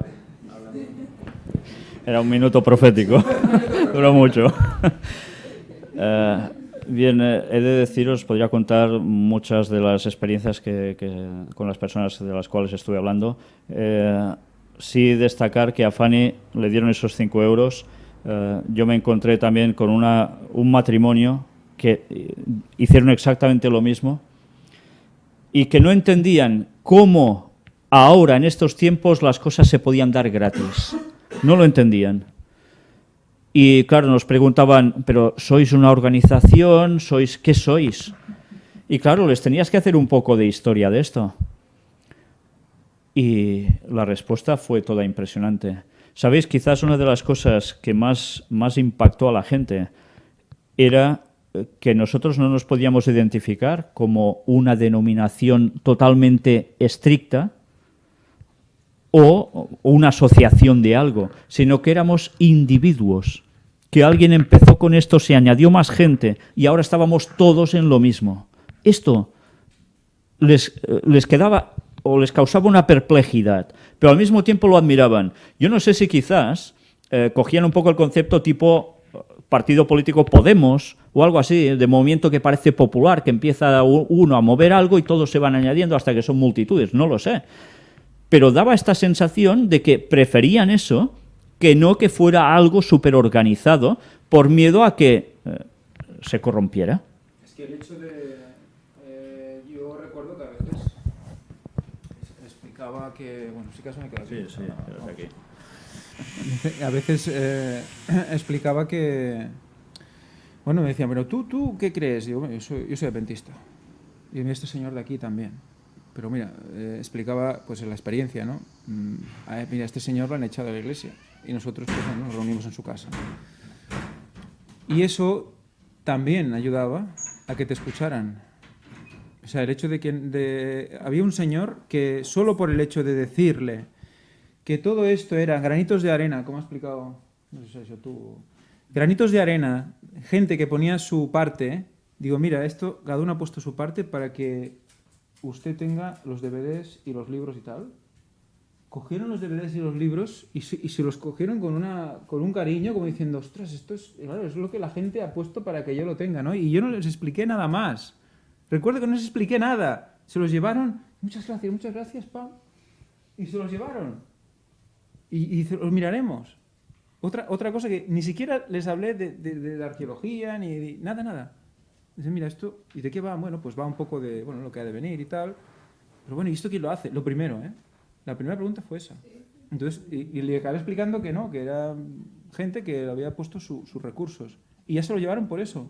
hablando. Era un minuto profético, duró mucho. Bien, he de deciros, podría contar muchas de las experiencias con las personas de las cuales estuve hablando. Sí destacar que a Fanny le dieron esos 5 euros. Yo me encontré también con un matrimonio que hicieron exactamente lo mismo y que no entendían cómo ahora, en estos tiempos, las cosas se podían dar gratis. No lo entendían. Y claro, nos preguntaban, ¿pero sois una organización? ¿Qué sois? Y claro, les tenías que hacer un poco de historia de esto. Y la respuesta fue toda impresionante. ¿Sabéis? Quizás una de las cosas que más impactó a la gente era que nosotros no nos podíamos identificar como una denominación totalmente estricta o una asociación de algo, sino que éramos individuos. Que alguien empezó con esto, se añadió más gente y ahora estábamos todos en lo mismo. Esto les quedaba o les causaba una perplejidad, pero al mismo tiempo lo admiraban. Yo no sé si quizás cogían un poco el concepto tipo partido político Podemos o algo así, de movimiento que parece popular, que empieza uno a mover algo y todos se van añadiendo hasta que son multitudes, no lo sé. Pero daba esta sensación de que preferían eso que no que fuera algo súper organizado por miedo a que se corrompiera. Es que el hecho de... yo recuerdo que a veces explicaba que... Bueno, si acaso me quedo aquí. Sí, quédate aquí. A veces explicaba que... Bueno, me decían, pero ¿tú qué crees? Digo, bueno, yo soy adventista. Y este señor de aquí también. Pero mira, explicaba pues la experiencia, ¿no? Mira, este señor lo han echado de la iglesia y nosotros pues, bueno, nos reunimos en su casa. Y eso también ayudaba a que te escucharan. O sea, el hecho de que había un señor que solo por el hecho de decirle que todo esto era granitos de arena, como ha explicado, no sé si eso tú, granitos de arena, gente que ponía su parte, digo, mira, esto, cada uno ha puesto su parte para que usted tenga los DVDs y los libros y tal, cogieron los DVDs y los libros y se los cogieron con un cariño, como diciendo, ostras, esto es lo que la gente ha puesto para que yo lo tenga, ¿no? Y yo no les expliqué nada más. Recuerdo que no les expliqué nada. Se los llevaron, muchas gracias, Pau. Y se los llevaron. Y los miraremos. Otra cosa que ni siquiera les hablé de la arqueología, ni de nada. Dicen, mira, esto, ¿y de qué va? Bueno, pues va un poco de, lo que ha de venir y tal. Pero bueno, ¿y esto quién lo hace? Lo primero, ¿eh? La primera pregunta fue esa. Entonces, y le acabé explicando que no, que era gente que había puesto sus recursos. Y ya se lo llevaron por eso.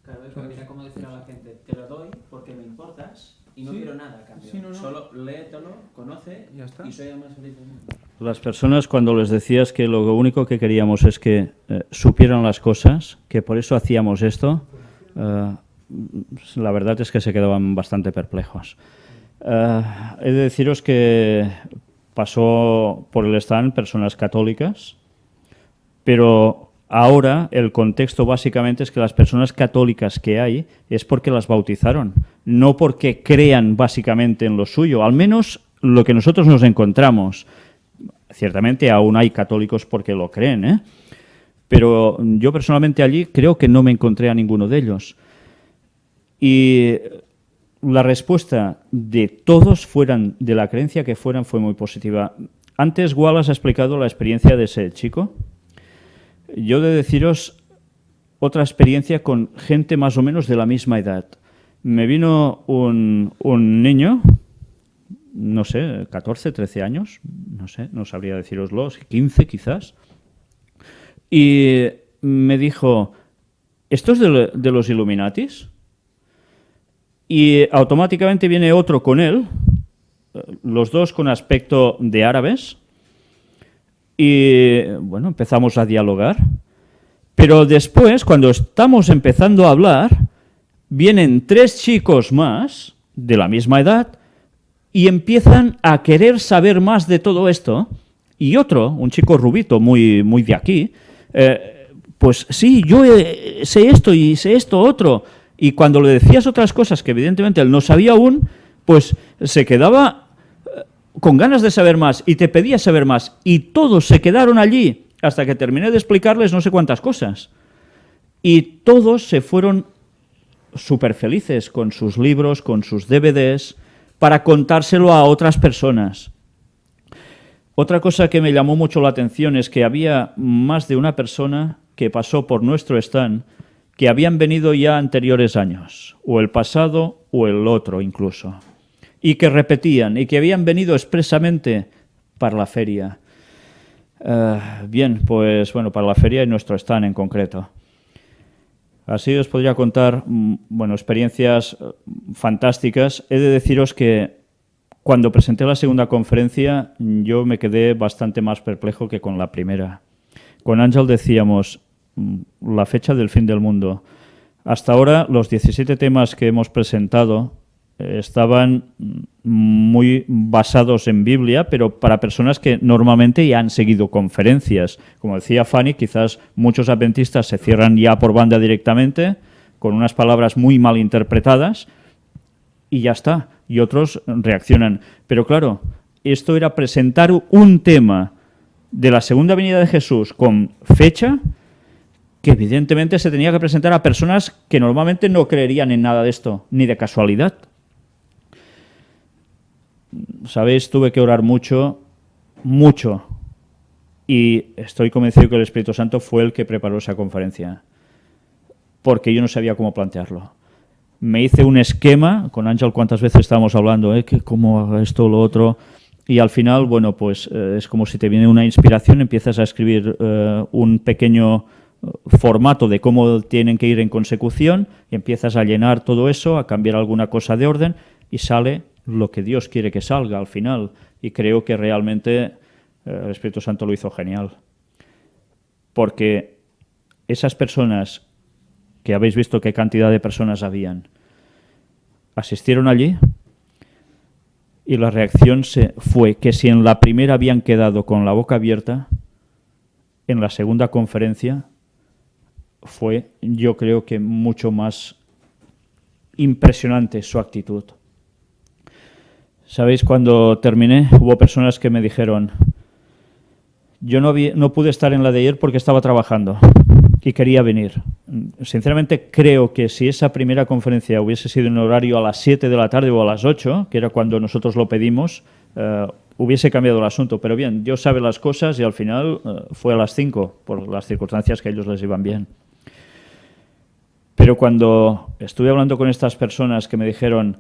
Claro, mira cómo decir a la gente, te lo doy porque me importas y no quiero nada a cambio. Sí, no. Solo léetelo, conoce Ya está. y soy el más feliz del mundo. Las personas, cuando les decías que lo único que queríamos es que supieran las cosas, que por eso hacíamos esto, la verdad es que se quedaban bastante perplejos. He de deciros que pasó por el stand personas católicas, pero ahora el contexto básicamente es que las personas católicas que hay es porque las bautizaron, no porque crean básicamente en lo suyo, al menos lo que nosotros nos encontramos. Ciertamente aún hay católicos porque lo creen, ¿eh? Pero yo personalmente allí creo que no me encontré a ninguno de ellos. Y la respuesta de todos, fueran de la creencia que fueran, fue muy positiva. Antes Wallace ha explicado la experiencia de ese chico. Yo he de deciros otra experiencia con gente más o menos de la misma edad. Me vino un niño, no sé, 14, 13 años, no sé, no sabría deciroslo, 15 quizás, y me dijo, ¿esto es de los Illuminatis? Y automáticamente viene otro con él, los dos con aspecto de árabes, y bueno, empezamos a dialogar. Pero después, cuando estamos empezando a hablar, vienen 3 chicos más, de la misma edad, y empiezan a querer saber más de todo esto. Y otro, un chico rubito, muy de aquí, pues sí, yo sé esto y sé esto otro. Y cuando le decías otras cosas que evidentemente él no sabía aún, pues se quedaba con ganas de saber más y te pedía saber más. Y todos se quedaron allí hasta que terminé de explicarles no sé cuántas cosas. Y todos se fueron súper felices con sus libros, con sus DVDs, para contárselo a otras personas. Otra cosa que me llamó mucho la atención es que había más de una persona que pasó por nuestro stand que habían venido ya anteriores años, o el pasado o el otro incluso, y que repetían, y que habían venido expresamente para la feria. Bien, pues bueno, para la feria y nuestro stand en concreto. Así os podría contar, bueno, experiencias fantásticas. He de deciros que cuando presenté la segunda conferencia yo me quedé bastante más perplejo que con la primera. Con Ángel decíamos, la fecha del fin del mundo. Hasta ahora los 17 temas que hemos presentado estaban muy basados en Biblia, pero para personas que normalmente ya han seguido conferencias. Como decía Fanny, quizás muchos adventistas se cierran ya por banda directamente, con unas palabras muy mal interpretadas, y ya está. Y otros reaccionan. Pero claro, esto era presentar un tema de la segunda venida de Jesús con fecha, que evidentemente se tenía que presentar a personas que normalmente no creerían en nada de esto, ni de casualidad. Sabéis, tuve que orar mucho, y estoy convencido que el Espíritu Santo fue el que preparó esa conferencia, porque yo no sabía cómo plantearlo. Me hice un esquema, con Ángel cuántas veces estábamos hablando, que cómo esto, lo otro, y al final, bueno, pues es como si te viene una inspiración, empiezas a escribir un pequeño formato de cómo tienen que ir en consecución, y empiezas a llenar todo eso, a cambiar alguna cosa de orden, y sale lo que Dios quiere que salga al final. Y creo que realmente el Espíritu Santo lo hizo genial. Porque esas personas, que habéis visto qué cantidad de personas habían, asistieron allí, y la reacción fue que si en la primera habían quedado con la boca abierta, en la segunda conferencia fue, yo creo que mucho más impresionante su actitud. ¿Sabéis? Cuando terminé, hubo personas que me dijeron, yo no pude estar en la de ayer porque estaba trabajando y quería venir. Sinceramente creo que si esa primera conferencia hubiese sido en horario a las 7 de la tarde o a las 8, que era cuando nosotros lo pedimos, hubiese cambiado el asunto. Pero bien, Dios sabe las cosas y al final fue a las 5, por las circunstancias que a ellos les iban bien. Pero cuando estuve hablando con estas personas que me dijeron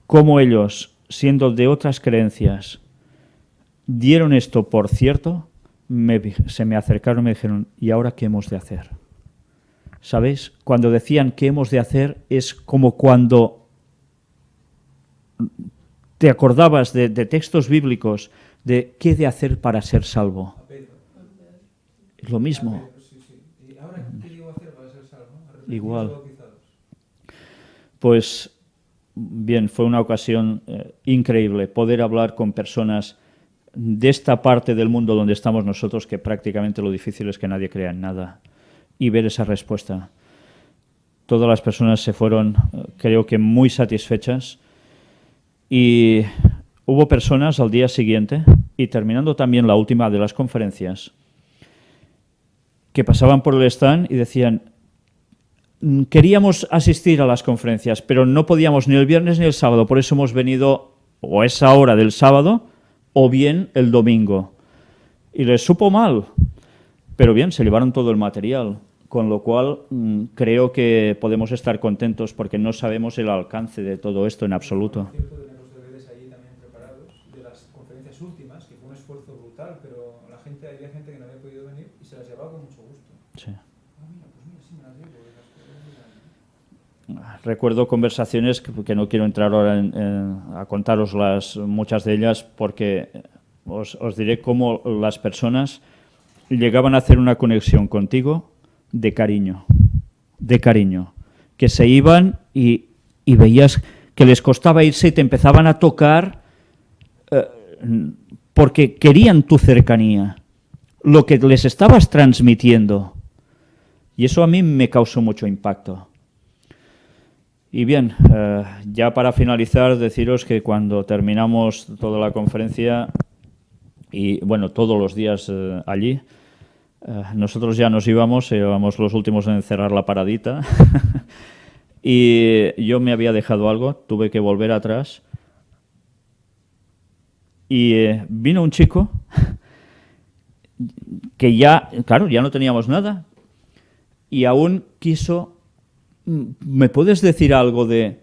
cómo ellos, siendo de otras creencias, dieron esto por cierto, se me acercaron y me dijeron, ¿y ahora qué hemos de hacer? ¿Sabéis? Cuando decían qué hemos de hacer es como cuando te acordabas de textos bíblicos de qué de hacer para ser salvo. Es lo mismo. ¿Y ahora qué debo hacer para ser salvo? Igual. Pues bien, fue una ocasión increíble poder hablar con personas de esta parte del mundo donde estamos nosotros, que prácticamente lo difícil es que nadie crea en nada, y ver esa respuesta. Todas las personas se fueron, creo que muy satisfechas, y hubo personas al día siguiente, y terminando también la última de las conferencias, que pasaban por el stand y decían, queríamos asistir a las conferencias, pero no podíamos ni el viernes ni el sábado, por eso hemos venido o a esa hora del sábado o bien el domingo. Y les supo mal, pero bien, se llevaron todo el material, con lo cual creo que podemos estar contentos porque no sabemos el alcance de todo esto en absoluto. De las conferencias últimas, que fue un esfuerzo brutal, pero había gente que no había podido venir y se las llevaba con mucho gusto. Sí. Sí me las llevo. Recuerdo conversaciones que no quiero entrar ahora a contaros muchas de ellas, porque os diré cómo las personas llegaban a hacer una conexión contigo de cariño, que se iban y veías que les costaba irse y te empezaban a tocar porque querían tu cercanía, lo que les estabas transmitiendo. Y eso a mí me causó mucho impacto. Y bien, ya para finalizar, deciros que cuando terminamos toda la conferencia, y bueno, todos los días allí, nosotros ya nos íbamos los últimos en cerrar la paradita, y yo me había dejado algo, tuve que volver atrás, y vino un chico que ya, claro, ya no teníamos nada, y aún quiso, ¿me puedes decir algo de...?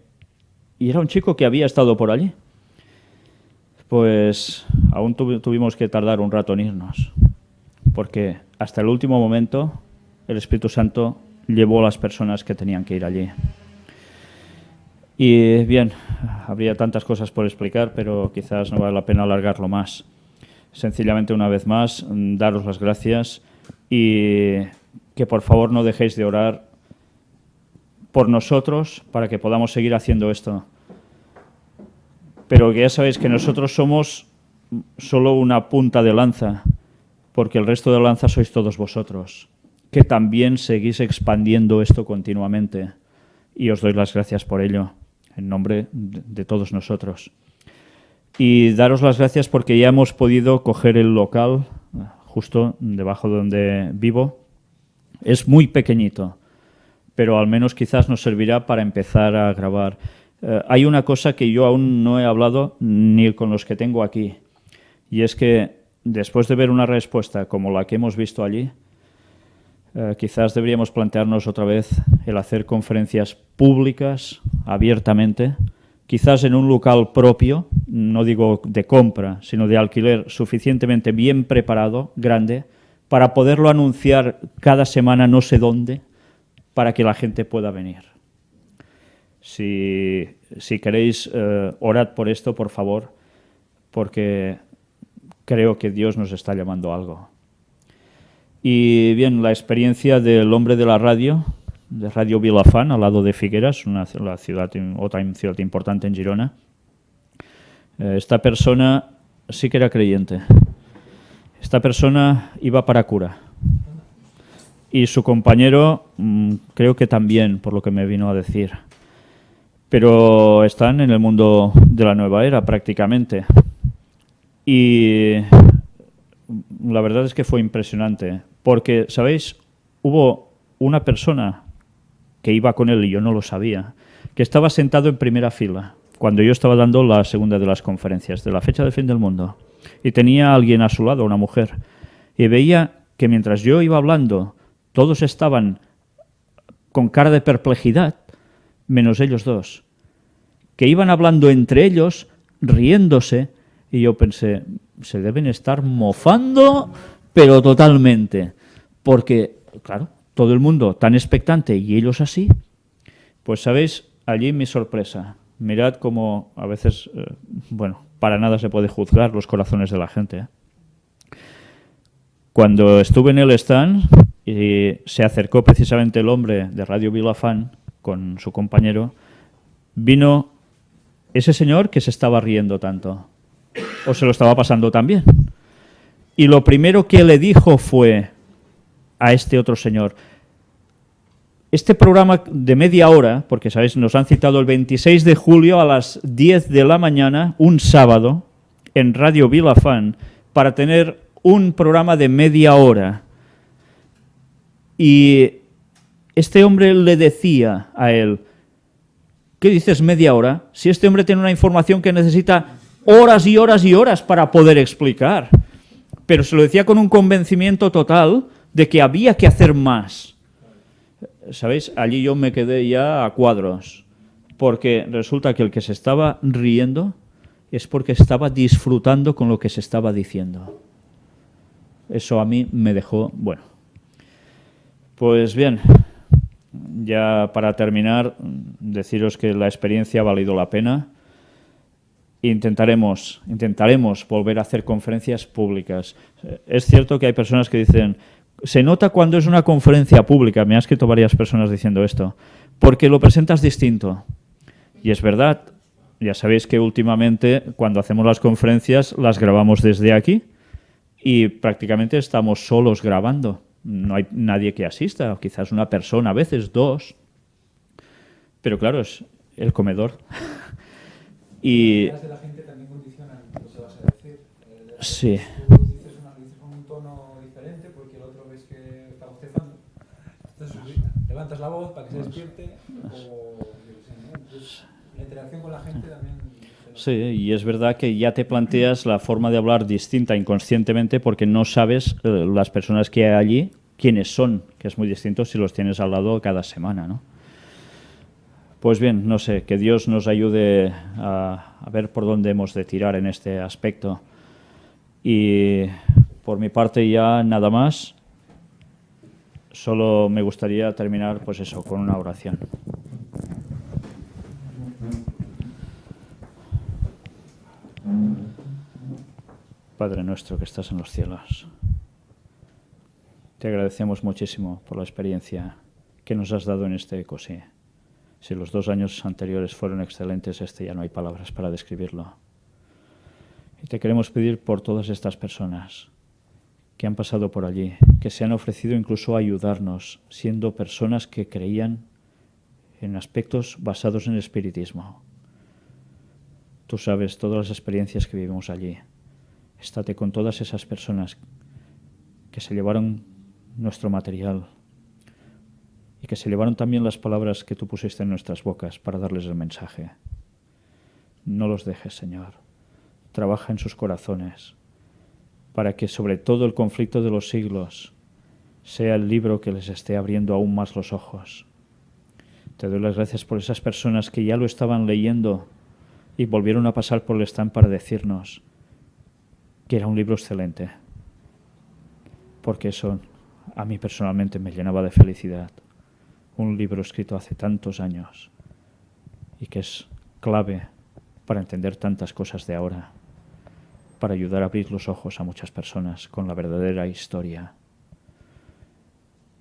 Y era un chico que había estado por allí. Pues aún tuvimos que tardar un rato en irnos, porque hasta el último momento el Espíritu Santo llevó a las personas que tenían que ir allí. Y bien, habría tantas cosas por explicar, pero quizás no vale la pena alargarlo más. Sencillamente, una vez más, daros las gracias y que por favor no dejéis de orar por nosotros para que podamos seguir haciendo esto. Pero que ya sabéis que nosotros somos solo una punta de lanza, porque el resto de la lanza sois todos vosotros, que también seguís expandiendo esto continuamente. Y os doy las gracias por ello, en nombre de todos nosotros. Y daros las gracias porque ya hemos podido coger el local justo debajo de donde vivo. Es muy pequeñito, pero al menos quizás nos servirá para empezar a grabar. Hay una cosa que yo aún no he hablado ni con los que tengo aquí, y es que después de ver una respuesta como la que hemos visto allí, quizás deberíamos plantearnos otra vez el hacer conferencias públicas, abiertamente, quizás en un local propio, no digo de compra, sino de alquiler, suficientemente bien preparado, grande, para poderlo anunciar cada semana no sé dónde, para que la gente pueda venir. Si queréis, orad por esto, por favor, porque creo que Dios nos está llamando a algo. Y bien, la experiencia del hombre de la radio, de Radio Vilafant, al lado de Figueras, otra ciudad importante en Girona. Esta persona sí que era creyente. Esta persona iba para cura. Y su compañero creo que también, por lo que me vino a decir. pero están en el mundo de la nueva era prácticamente. Y la verdad es que fue impresionante, porque, ¿sabéis? Hubo una persona que iba con él, y yo no lo sabía, que estaba sentado en primera fila cuando yo estaba dando la segunda de las conferencias de la fecha del fin del mundo, y tenía a alguien a su lado, una mujer, y veía que mientras yo iba hablando todos estaban con cara de perplejidad, menos ellos dos, que iban hablando entre ellos, riéndose, y yo pensé, se deben estar mofando, pero totalmente, porque, claro, todo el mundo tan expectante y ellos así. Pues, ¿sabéis? Allí mi sorpresa. Mirad cómo a veces, bueno, para nada se puede juzgar los corazones de la gente, ¿eh? Cuando estuve en el stand y se acercó precisamente el hombre de Radio Vilafán con su compañero, vino ese señor que se estaba riendo tanto, o se lo estaba pasando tan bien. Y lo primero que le dijo fue a este otro señor, este programa de media hora, porque sabéis, nos han citado el 26 de julio a las 10 de la mañana, un sábado, en Radio Vilafán, para tener un programa de media hora. Y este hombre le decía a él, ¿qué dices media hora? Si este hombre tiene una información que necesita horas y horas y horas para poder explicar. Pero se lo decía con un convencimiento total de que había que hacer más. ¿Sabéis? Allí yo me quedé ya a cuadros, porque resulta que el que se estaba riendo es porque estaba disfrutando con lo que se estaba diciendo. Eso a mí me dejó, bueno. Pues bien, ya para terminar, deciros que la experiencia ha valido la pena. Intentaremos volver a hacer conferencias públicas. Es cierto que hay personas que dicen, se nota cuando es una conferencia pública, me han escrito varias personas diciendo esto, porque lo presentas distinto. Y es verdad, ya sabéis que últimamente cuando hacemos las conferencias las grabamos desde aquí y prácticamente estamos solos grabando. No hay nadie que asista, o quizás una persona, a veces dos. Pero claro, es el comedor. Y Las de la gente también condicionan lo que vas a decir. sí. Tú dices con un tono diferente porque el otro ves que está bostezando. Entonces levantas la voz para que se despierte o yo qué sé, ¿no? Entonces, la interacción con la gente también. Sí, y es verdad que ya te planteas la forma de hablar distinta inconscientemente porque no sabes las personas que hay allí quiénes son, que es muy distinto si los tienes al lado cada semana, ¿no? Pues bien, no sé, que Dios nos ayude a ver por dónde hemos de tirar en este aspecto. Y por mi parte ya nada más, solo me gustaría terminar pues eso, con una oración. Padre nuestro que estás en los cielos, te agradecemos muchísimo por la experiencia que nos has dado en este ECOSI. Si los 2 años anteriores fueron excelentes, ya no hay palabras para describirlo. Y te queremos pedir por todas estas personas que han pasado por allí, que se han ofrecido incluso a ayudarnos, siendo personas que creían en aspectos basados en el espiritismo. Tú sabes todas las experiencias que vivimos allí. Estate con todas esas personas que se llevaron nuestro material y que se llevaron también las palabras que tú pusiste en nuestras bocas para darles el mensaje. No los dejes, Señor. Trabaja en sus corazones para que sobre todo el conflicto de los siglos sea el libro que les esté abriendo aún más los ojos. Te doy las gracias por esas personas que ya lo estaban leyendo y volvieron a pasar por el stand para decirnos que era un libro excelente, porque eso a mí personalmente me llenaba de felicidad. Un libro escrito hace tantos años y que es clave para entender tantas cosas de ahora, para ayudar a abrir los ojos a muchas personas con la verdadera historia.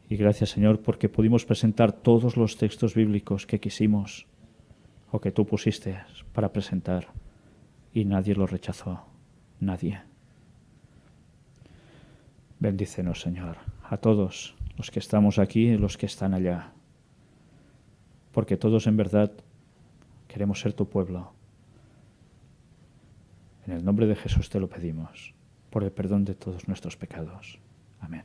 Y gracias, Señor, porque pudimos presentar todos los textos bíblicos que quisimos o que tú pusiste para presentar y nadie los rechazó, nadie. Bendícenos, Señor, a todos los que estamos aquí y los que están allá, porque todos en verdad Queremos ser tu pueblo. En el nombre de Jesús te lo pedimos, por el perdón de todos nuestros pecados. Amén.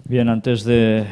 Bien, antes de